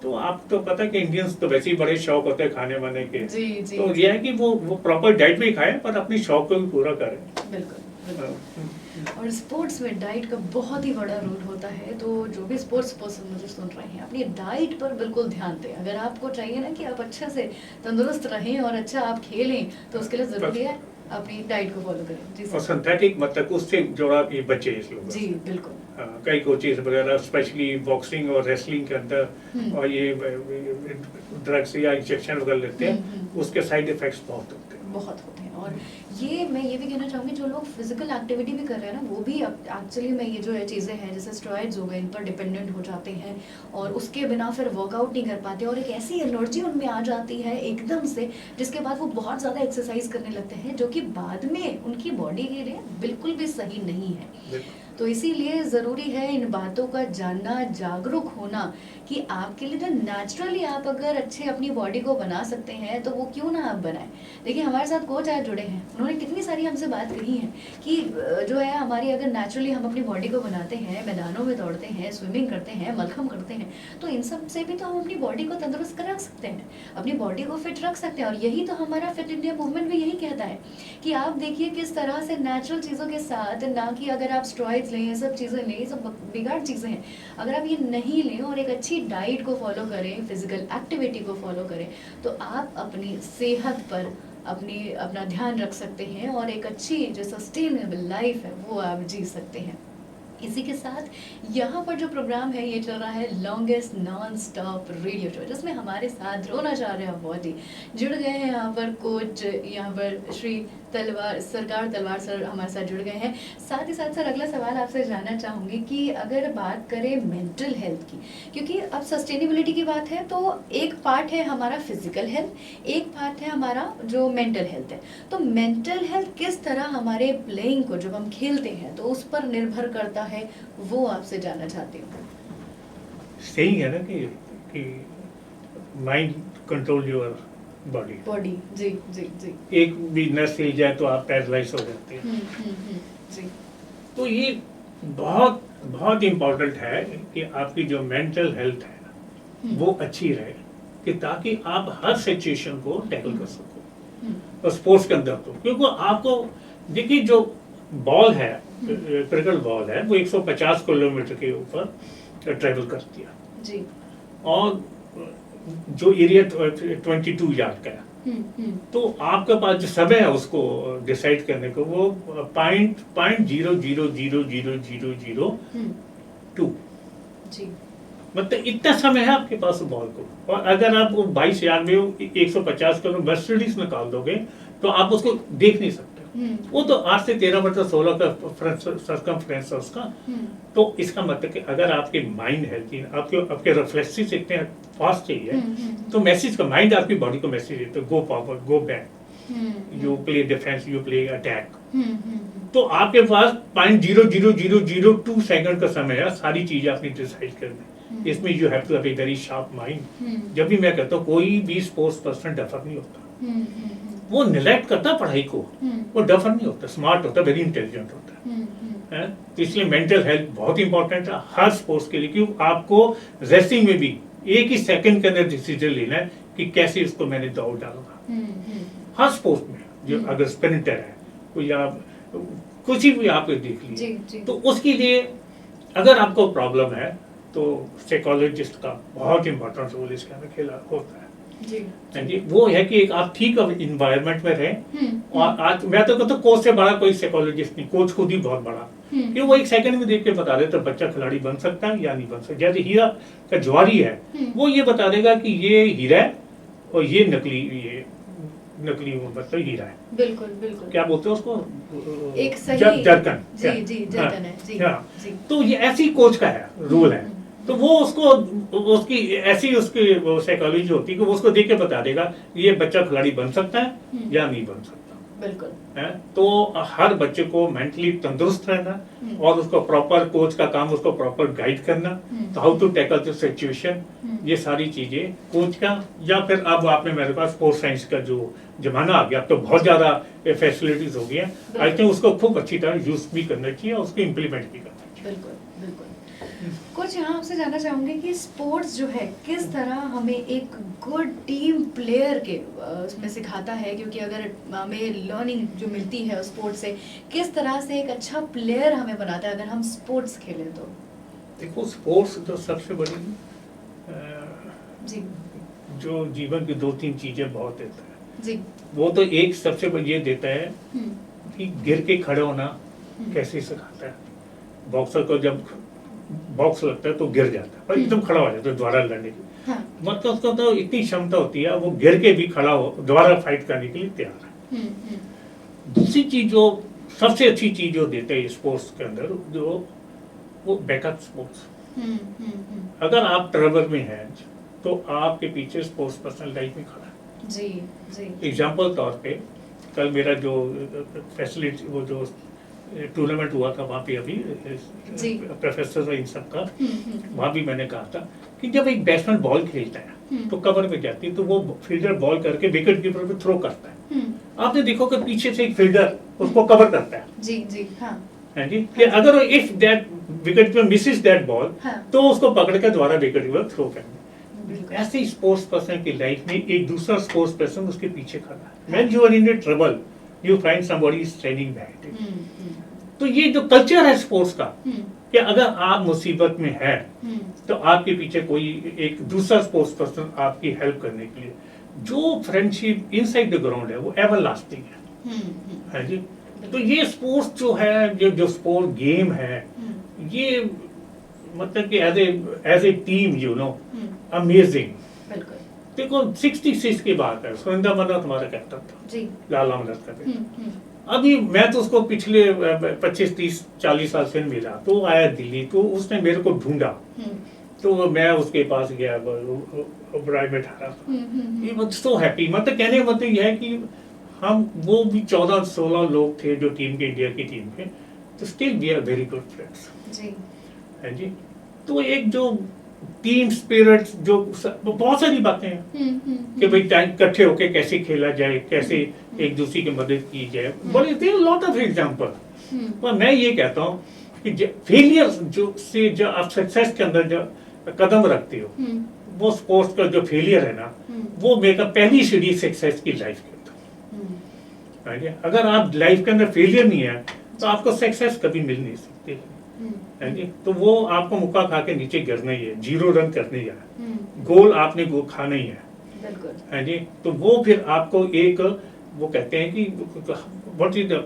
तो आप तो पता है कि इंडियंस तो वैसे ही बड़े शौक होते हैं खाने वाने के जी जी। तो ये है कि वो प्रॉपर डाइट भी खाएं, पर अपनी शौक को भी पूरा करें। बिल्कुल। और स्पोर्ट्स में डाइट का बहुत ही बड़ा रोल होता है, तो जो भी स्पोर्ट्स पर्सन मुझे सुन रहे हैं, अपनी डाइट पर बिल्कुल ध्यान दें। अगर आपको चाहिए ना कि आप अच्छे से तंदुरुस्त रहें और अच्छा आप खेलें, तो उसके लिए जरूरी है अपनी डाइट को फॉलो करें जी। और सिंथेटिक मतलब उससे जुड़ा ये बचे इस लोग जी बिल्कुल। कई कोचेस वगैरह स्पेशली बॉक्सिंग और रेसलिंग के अंदर और ये ड्रग्स या इंजेक्शन वगैरह लेते हैं, उसके साइड इफेक्ट्स बहुत होते हैं। और ये मैं ये भी कहना चाहूँगी, जो लोग फिजिकल एक्टिविटी भी कर रहे हैं ना, वो भी एक्चुअली में ये जो है चीज़ें हैं, जैसे स्टेरॉइड्स हो गए, इन पर डिपेंडेंट हो जाते हैं और उसके बिना फिर वर्कआउट नहीं कर पाते, और एक ऐसी एनर्जी उनमें आ जाती है एकदम से, जिसके बाद वो बहुत ज़्यादा एक्सरसाइज करने लगते हैं, जो कि बाद में उनकी बॉडी के लिए बिल्कुल भी सही नहीं है। तो इसीलिए ज़रूरी है इन बातों का जानना, जागरूक होना, कि आपके लिए तो नेचुरली आप अगर अच्छे अपनी बॉडी को बना सकते हैं तो वो क्यों ना आप बनाएं। देखिए, हमारे साथ कोच आज जुड़े हैं, उन्होंने कितनी सारी हमसे बात कही है कि जो है हमारी, अगर नेचुरली हम अपनी बॉडी को बनाते हैं, मैदानों में दौड़ते हैं, स्विमिंग करते हैं, मलखम करते हैं, तो इन सब से भी तो हम अपनी बॉडी को तंदुरुस्त रख सकते हैं, अपनी बॉडी को फिट रख सकते हैं। और यही तो हमारा फिट इंडिया मूवमेंट भी यही कहता है कि आप देखिए किस तरह से नेचुरल चीज़ों के साथ, ना कि अगर आप स्टेरॉइड्स लें, ये सब चीज़ें लें, ये सब बेकार चीज़ें हैं। अगर आप ये नहीं लें और एक अच्छी डाइट को फॉलो करें, फिजिकल एक्टिविटी को फॉलो करें, तो आप अपनी सेहत पर अपना ध्यान रख सकते हैं और एक अच्छी जो सस्टेनेबल लाइफ है वो आप जी सकते हैं। इसी के साथ यहाँ पर जो प्रोग्राम है ये चल रहा है longest non stop radio show, जिसमें हमारे साथ द्रोणाचार्य अवार्डी जुड़ गए हैं। यहाँ पर कोच, यहाँ पर श्री सरकार तलवार सर हमारे साथ जुड़ गए हैं। साथ ही साथ सर अगला सवाल आपसे जानना चाहूँगी कि अगर बात करें मेंटल हेल्थ की, क्योंकि अब सस्टेनेबिलिटी की बात है तो एक पार्ट है हमारा फिजिकल हेल्थ, एक पार्ट है हमारा जो मेंटल हेल्थ है। तो मेंटल हेल्थ किस तरह हमारे प्लेइंग को, जब हम खेलते हैं तो उस पर निर्भर करता है, वो आपसे जानना चाहती हूँ। सही है ना कि माइंड कंट्रोल योर बॉडी। जी जी जी। एक भी नस हिल जाए तो आप पैरालाइज हो जाते हैं। जी। तो ये बहुत बहुत इम्पोर्टेंट है कि आपकी जो मेंटल हेल्थ है वो अच्छी रहे, कि ताकि आप हर सिचुएशन को टैकल कर सको और स्पोर्ट्स के अंदर। तो क्योंकि आपको देखिए, जो बॉल है, क्रिकेट बॉल है, वो 150 किलोमीटर के ऊपर ट्रेवल करती है जी। और जो एरिया 22 यार्ड का है, तो आपके पास जो समय है उसको डिसाइड करने को, वो .00000002 जी। मतलब इतना समय है आपके पास बॉल को। और अगर आप 22 यार्ड में 150 किलोमीटर मर्सिडीज निकाल दोगे तो आप उसको देख नहीं सकते। वो तो 8 से 13 मीटर 16 का सर्कमफ्रेंस है उसका। तो इसका मतलब कि अगर आपके माइंड हेल्थी, आपके रिफ्लेक्सेस इतने फास्ट चाहिए, तो मैसेज का माइंड आपकी बॉडी को मैसेज देता है, go forward, go back, you play defence, you play attack. तो आपके पास .00002 सेकंड का समय है सारी चीजें अपनी डिसाइड करने। इसमें you have to have a very sharp mind. जब भी मैं कहता हूँ कोई भी स्पोर्ट्स पर्सन डफर नहीं होता, वो निलेक्ट करता पढ़ाई को, वो डफर नहीं होता, स्मार्ट होता, वेरी इंटेलिजेंट होता है। तो इसलिए मेंटल हेल्थ बहुत इंपॉर्टेंट है हर स्पोर्ट्स के लिए, क्योंकि आपको रेसिंग में भी एक ही सेकंड के अंदर डिसीजन लेना है कि कैसे इसको मैंने दौड़ डालूंगा। हर स्पोर्ट्स में जो अगर स्प्रिंटर है या कुछ भी आप देख लीजिए, तो उसके लिए अगर आपको प्रॉब्लम है तो साइकोलॉजिस्ट का बहुत इंपॉर्टेंट रोल इसके अंदर खेला होता है। जी। वो है कि एक आप ठीक इन्वायरमेंट में रहें। और आज मैं तो कहता हूँ कोच से बड़ा कोई साइकोलॉजिस्ट नहीं, कोच खुद ही बहुत बड़ा, क्योंकि वो एक सेकंड में देख के बता देता है बच्चा खिलाड़ी बन सकता है या नहीं बन सकता। जैसे हीरा का ज्वारी है, वो ये बता देगा कि ये हीरा है और ये नकली मतलब हीरा है। बिल्कुल बिल्कुल। क्या बोलते हैं उसको, एक सही जरकन। जी जरकन है जी। तो ये ऐसी कोच का है रूल है। तो वो उसकी ऐसी उसकी साइकोलॉजी होती है कि वो उसको देख के बता देगा ये बच्चा खिलाड़ी बन सकता है या नहीं बन सकता। बिल्कुल है। तो हर बच्चे को मेंटली तंदुरुस्त रहना और उसको प्रॉपर, कोच का काम उसको प्रॉपर गाइड करना, तो how to tackle the situation, ये सारी चीजें कोच का। या फिर अब आपने मेरे पास स्पोर्ट्स साइंस का जो जमाना आ गया, अब तो बहुत ज्यादा फैसिलिटीज हो गई है। आई थिंक उसको खूब अच्छी तरह यूज भी करना चाहिए और उसको इम्प्लीमेंट भी करना चाहिए। बिल्कुल बिल्कुल। कुछ यहाँ आपसे जानना चाहूंगी कि स्पोर्ट्स जो है किस तरह हमें एक गुड टीम प्लेयर के उसमें सिखाता है, क्योंकि अगर हमें लर्निंग जो मिलती है स्पोर्ट्स से, किस तरह से एक अच्छा प्लेयर हमें बनाता है अगर हम स्पोर्ट्स खेलें तो? देखो, स्पोर्ट्स तो सबसे बड़ी जी जो जीवन की 2-3 चीजें बहुत देता है जी। वो तो एक सबसे बड़ी ये देता है कि गिर के खड़े होना कैसे सिखाता है। बॉक्सर को जब बॉक्स लगता है तो गिर जाता है और एकदम खड़ा हो जाता है दोबारा लड़ने की। हाँ। मतलब उसको तो इतनी क्षमता होती है, वो गिर के भी खड़ा हो दोबारा फाइट करने के लिए तैयार है। दूसरी चीज जो सबसे अच्छी चीज जो देते हैं स्पोर्ट्स के अंदर, जो वो बैकअप स्पोर्ट्स। अगर आप ट्रबल में हैं तो आपके पीछे स्पोर्ट्स पर्सन लाइफ में खड़ा है। जी जी। एग्जाम्पल तौर पे कल मेरा जो फैसिलिटी, वो जो टूर्नामेंट हुआ था वहाँ पे अभी प्रोफेसर इन सब का, वहाँ भी मैंने कहा था कि जब एक बैट्समैन बॉल खेलता है तो कवर में जाती है, तो वो फील्डर बॉल करके विकेट कीपर पे थ्रो करता है। आपने देखो कि पीछे से एक फील्डर उसको कवर करता है। जी जी। हाँ। है जी, कि अगर if that wicket keeper Mrs that ball, तो उसको पकड़ के द्वारा विकेट कीपर थ्रो करना। ऐसे स्पोर्ट्स पर्सन की लाइफ में एक दूसरा स्पोर्ट्स पर्सन उसके पीछे खड़ा है। When you are in trouble, you find somebody is training back. तो ये जो कल्चर है स्पोर्ट्स का, कि अगर आप मुसीबत में हैं तो आपके पीछे कोई एक दूसरा स्पोर्ट्स पर्सन आपकी हेल्प करने के लिए, जो फ्रेंडशिप इनसाइड द ग्राउंड है वो एवर लास्टिंग है जी। तो ये स्पोर्ट्स जो है, जो स्पोर्ट गेम है, ये मतलब कि as a team you know amazing. देखो 66 की बात है, सुरेंद्र मन्नत हमारा कैप्टन था जी, लाला मन्नत का बेटा। अभी मैं तो उसको पिछले 25-30-40 साल से मिला, तो आया दिल्ली, तो उसने मेरे को ढूंढा, तो मैं उसके पास गया, ओबराय में ठहरा था। ये मतलब सो हैप्पी, मतलब कहने का मतलब यह है कि हम वो भी 14-16 लोग थे जो टीम के, इंडिया की टीम के, तो still we are very good friends जी, है जी। तो एक जो टीम स्पिरिट, जो बहुत सारी बातें हैं कि भाई टाइम इकट्ठे होके कैसे खेला जाए, कैसे एक दूसरे की मदद की जाए, बड़े देयर लॉट ऑफ एग्जांपल। पर मैं ये कहता हूँ कि फेलियर जो आप सक्सेस के अंदर जो कदम रखते हो, वो स्पोर्ट्स का जो फेलियर है ना, वो मेरा पहली सीढ़ी सक्सेस की लाइफ के अंदर। अगर आप लाइफ के अंदर फेलियर नहीं है तो आपको सक्सेस कभी मिल नहीं सकती है जी। तो वो आपको मुक्का खा के नीचे गिरना ही है, 0 रन करने ही है, गोल आपने वो खाना ही है जी। तो वो फिर आपको एक, वो कहते हैं कि what is the,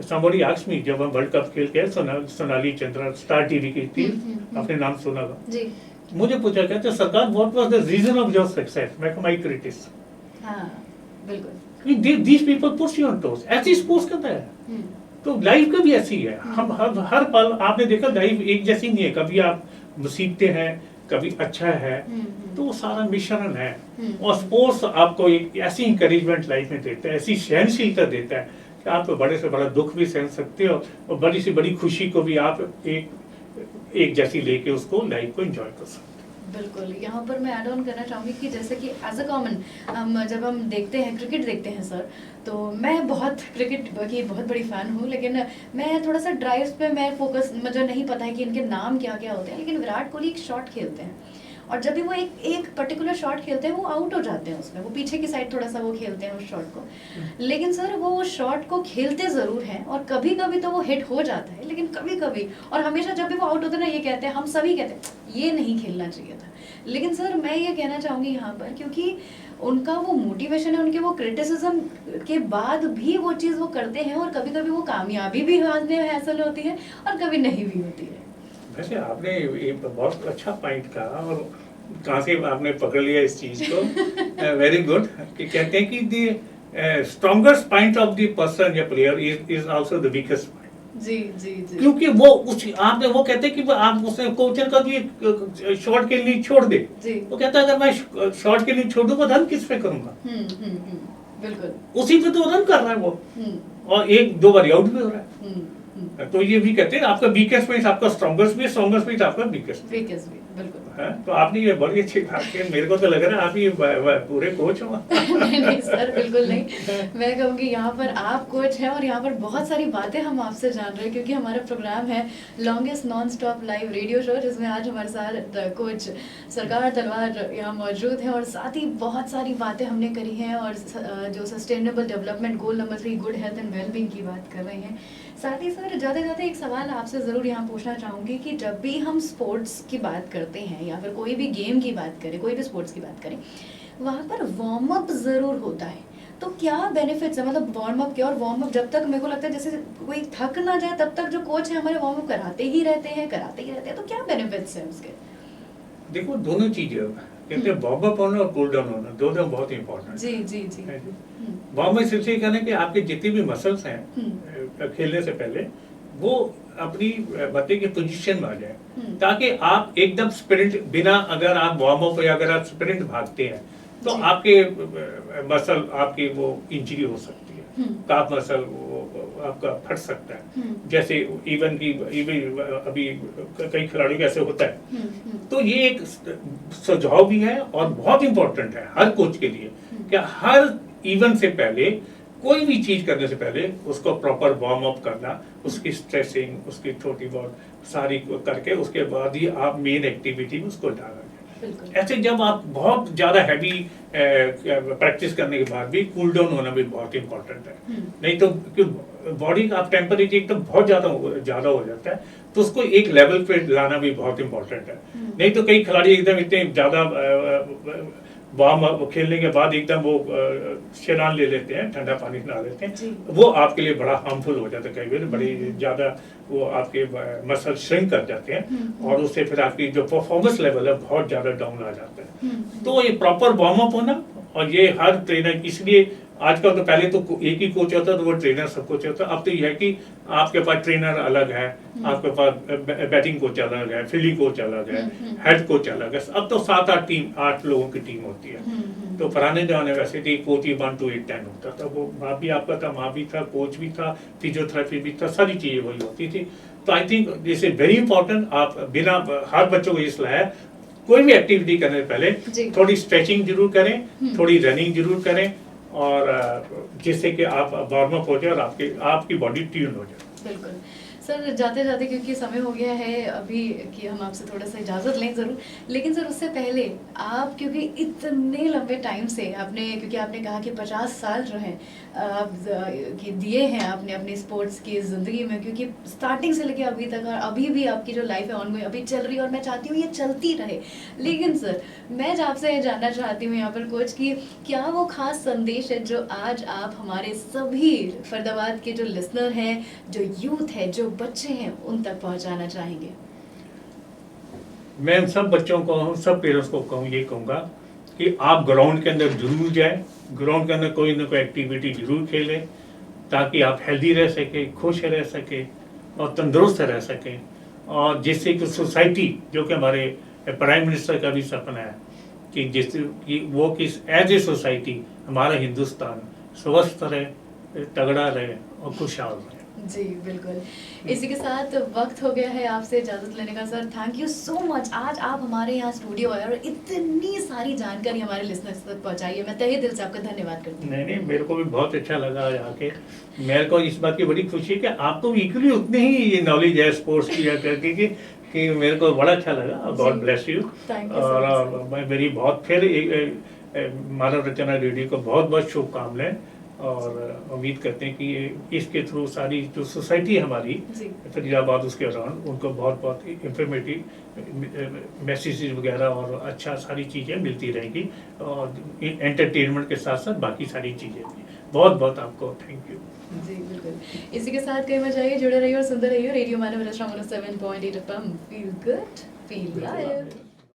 somebody asked me, जब हम वर्ल्ड कप खेल के सोनाली चंद्रा स्टार टीवी की थी, आपने नाम सुना था जी, मुझे पूछा कहते सरकार what was the reason of your success, मैं माय क्रिटिक्स, हां बिल्कुल, these people push you on toes, ऐसी स्पोर्ट्स करता है। तो लाइफ का भी ऐसी है, हम हर पल, आपने देखा लाइफ एक जैसी नहीं है, कभी आप मुसीबतें हैं, कभी अच्छा है, तो वो सारा मिश्रण है। और स्पोर्ट्स आपको एक ऐसी इंकरेजमेंट लाइफ में देता है, ऐसी सहनशीलता देता है कि आप बड़े से बड़ा दुख भी सहन सकते हो, और बड़ी से बड़ी खुशी को भी आप एक जैसी लेके उसको लाइफ को एंजॉय कर सकते हो। बिल्कुल, यहाँ पर मैं ऐड ऑन करना चाहूँगी कि जैसे कि एज अ कॉमन जब हम देखते हैं, क्रिकेट देखते हैं सर, तो मैं बहुत क्रिकेट की बहुत बड़ी फ़ैन हूँ, लेकिन मैं थोड़ा सा ड्राइव्स पे मैं फोकस, मुझे नहीं पता है कि इनके नाम क्या क्या होते हैं, लेकिन विराट कोहली एक शॉट खेलते हैं, और जब भी वो एक पर्टिकुलर शॉट खेलते हैं वो आउट हो जाते हैं उसमें, वो पीछे की साइड थोड़ा सा वो खेलते हैं उस शॉट को, लेकिन सर वो उस शॉट को खेलते ज़रूर हैं, और कभी कभी तो वो हिट हो जाता है, लेकिन कभी कभी, और हमेशा जब भी वो आउट होते हैं ना, ये कहते हैं, हम सभी कहते हैं ये नहीं खेलना चाहिए था। लेकिन सर मैं ये कहना चाहूँगी यहाँ पर, क्योंकि उनका वो मोटिवेशन है, उनके वो क्रिटिसिज्म के बाद भी वो चीज़ वो करते हैं, और कभी कभी वो कामयाबी भी हासिल होती है और कभी नहीं भी होती है। वैसे आपने ये बहुत अच्छा पॉइंट कहा, और कहाँ से आपने पकड़ लिया इस चीज को, वेरी गुड। कि कहते हैं कि the strongest point of the person या player is also the weakest point. जी जी जी, क्योंकि वो उस आपने वो कहते हैं कि आप उसे कोचर का भी शॉट के लिए छोड़ दे, वो कहता है अगर मैं शॉट के लिए छोड़ दूंगा रन किस पे करूंगा, बिल्कुल उसी पे तो रन कर रहा है वो, और 1-2 बार आउट भी हो रहा है। तो ये भी कहते हैं आपका वीकेस्ट पॉइंट आपका स्ट्रॉन्गेस्ट भी, स्ट्रॉन्गेस्ट पॉइंट आपका वीकेस्ट भी, बिल्कुल है। तो आपने ये बड़ी अच्छी बात की, मेरे को तो लग रहा है आप ये पूरे कोच हो। नहीं सर, बिल्कुल नहीं, मैं कहूँगी यहाँ पर आप कोच हैं, और यहाँ पर बहुत सारी बातें हम आपसे जान रहे हैं, क्योंकि हमारा प्रोग्राम है longest non stop live radio show, जिसमें आज हमारे साथ कोच सरकार तलवार यहाँ मौजूद हैं, और साथ ही बहुत सारी बातें हमने करी हैं, और जो sustainable development goal number 3 good health and wellbeing की बात कर रहे हैं। साथ ही सर जाते जाते एक सवाल आपसे ज़रूर यहाँ पूछना चाहूँगी कि जब भी हम स्पोर्ट्स की बात करते हैं, या फिर कोई भी गेम की बात करें, कोई भी स्पोर्ट्स की बात करें, वहाँ पर वार्म अप ज़रूर होता है, तो क्या बेनिफिट्स है, मतलब वार्म अप क्या, और वार्म अप जब तक मेरे को लगता है जैसे कोई थक ना जाए तब तक जो कोच है हमारे वार्म अप कराते ही रहते हैं, तो क्या बेनिफिट्स है उसके? देखो दोनों चीजें कहते हैं, वार्म अप होना और कूल डाउन होना, दोनों बहुत इंपॉर्टेंट जी जी जी। वार्म अप इसलिए कहना कि आपके जितने भी मसल्स हैं खेलने से पहले वो अपनी बत्ती की पोजीशन में आ जाए, ताकि आप एकदम स्प्रिंट बिना, अगर आप वार्म अप या अगर आप स्प्रिंट भागते हैं तो आपके मसल आपकी वो इंजरी हो सकती है, काफ मसल आपका फट सकता है, जैसे इवन अभी कई खिलाड़ियों का ऐसे होता है। तो ये एक सुझाव भी है और बहुत इंपॉर्टेंट है हर कोच के लिए कि हर इवेंट से पहले, कोई भी चीज करने से पहले उसको प्रॉपर वार्म अप करना, उसकी स्ट्रेचिंग, उसकी छोटी बहुत सारी करके उसके बाद ही आप मेन एक्टिविटी में उसको डालेंगे। बिल्कुल। ऐसे जब आप बहुत ज़्यादा हैवी प्रैक्टिस करने के बाद भी कूल डाउन होना भी बहुत इंपॉर्टेंट है। नहीं तो बॉडी का आप टेम्परेचर एकदम बहुत ज़्यादा हो जाता है, तो उसको एक लेवल पे लाना भी बहुत इंपॉर्टेंट है। नहीं तो कई खिलाड़ी एकदम इतने ज़्यादा वार्म खेलने के बाद एकदम वो शेरान ले लेते हैं, ठंडा पानी पिला लेते हैं, वो आपके लिए बड़ा हार्मफुल हो जाता है। कई बार बड़ी ज़्यादा वो आपके मसल श्रिंक कर जाते हैं और उससे फिर आपकी जो परफॉर्मेंस लेवल है बहुत ज़्यादा डाउन आ जाता है। तो ये प्रॉपर वार्म अप होना, और ये हर ट्रेनर, इसलिए आजकल तो पहले तो एक ही कोच होता तो वो ट्रेनर सब कुछ होता, अब तो ये है कि आपके पास ट्रेनर अलग है, आपके पास बैटिंग कोच अलग है, फील्डिंग कोच अलग है, हेड कोच अलग है। अब तो 7-8 लोगों की टीम होती है। तो पुराने जमाने वैसे थी कोच ही 1 to 8 10 होता था, वो वहाँ भी आपका था, वहाँ भी था, कोच भी था, फिजियोथेरेपी भी था, सारी चीजें वही होती थी। तो आई think this is very important. आप बिना, हर बच्चों को ये सलाह है, कोई भी एक्टिविटी करने से पहले थोड़ी स्ट्रेचिंग जरूर करें, थोड़ी रनिंग जरूर करें, और जिससे कि आप वार्म अप हो जाए और आपकी बॉडी ट्यून हो जाए। बिल्कुल सर, जाते जाते क्योंकि समय हो गया है अभी कि हम आपसे थोड़ा सा इजाज़त लें ज़रूर, लेकिन सर उससे पहले आप, क्योंकि इतने लंबे टाइम से आपने, क्योंकि आपने कहा कि 50 साल जो हैं आप दिए हैं आपने अपनी स्पोर्ट्स की ज़िंदगी में, क्योंकि स्टार्टिंग से लेके अभी तक, और अभी भी आपकी जो लाइफ है ऑन गोइंग अभी चल रही है, और मैं चाहती हूँ ये चलती रहे। लेकिन सर मैं आपसे ये जानना चाहती हूँ यहाँ पर कोच की, क्या वो खास संदेश है जो आज आप हमारे सभी फरीदाबाद के जो लिसनर हैं, जो यूथ है, जो बच्चे हैं, उन तक पहुँचाना चाहेंगे? मैं सब बच्चों को, सब पेरेंट्स को ये कहूँगा कि आप ग्राउंड के अंदर जरूर जाएं, ग्राउंड के अंदर कोई ना कोई एक्टिविटी जरूर खेलें, ताकि आप हेल्दी रह सकें, खुश रह सकें और तंदुरुस्त रह सकें, और जिससे कि सोसाइटी, जो कि हमारे प्राइम मिनिस्टर का भी सपना है कि वो किस एज ए सोसाइटी हमारा हिंदुस्तान स्वस्थ रहे, तगड़ा रहे और खुशहाल रहे। जी बिल्कुल, इसी के साथ वक्त हो गया है आपसे इजाज़त लेने का। Sir thank you so much, आज आप हमारे यहाँ स्टूडियो आए और इतनी सारी जानकारी हमारे लिसनर्स तक पहुँचाई है। मैं तहे दिल से आपका धन्यवाद करती हूँ। नहीं, मेरे को भी बहुत अच्छा लगा आके। मेरे को इस बात की बड़ी खुशी है कि आपको इक्वली उतनी ही ये नॉलेज है स्पोर्ट्स की करके कि मेरे को बड़ा अच्छा लगा। God bless you. और मेरी बहुत फिर मानव रचना रेडियो को बहुत बहुत शुभकामनाएं, और उम्मीद करते हैं कि इसके थ्रू सारी जो सोसाइटी है हमारी फरीदाबाद, उसके अराउंड, उनको बहुत बहुत इंफॉर्मेटिव मैसेजेस वगैरह और अच्छा सारी चीज़ें मिलती रहेंगी, और एंटरटेनमेंट के साथ साथ बाकी सारी चीज़ें भी। बहुत बहुत आपको थैंक यू। जी बिल्कुल, इसी के साथ कहीं मत जाइए, जुड़े रहिए और सुनते रहिए रेडियो मानव रचना 107.8 FM। Feel good, feel live.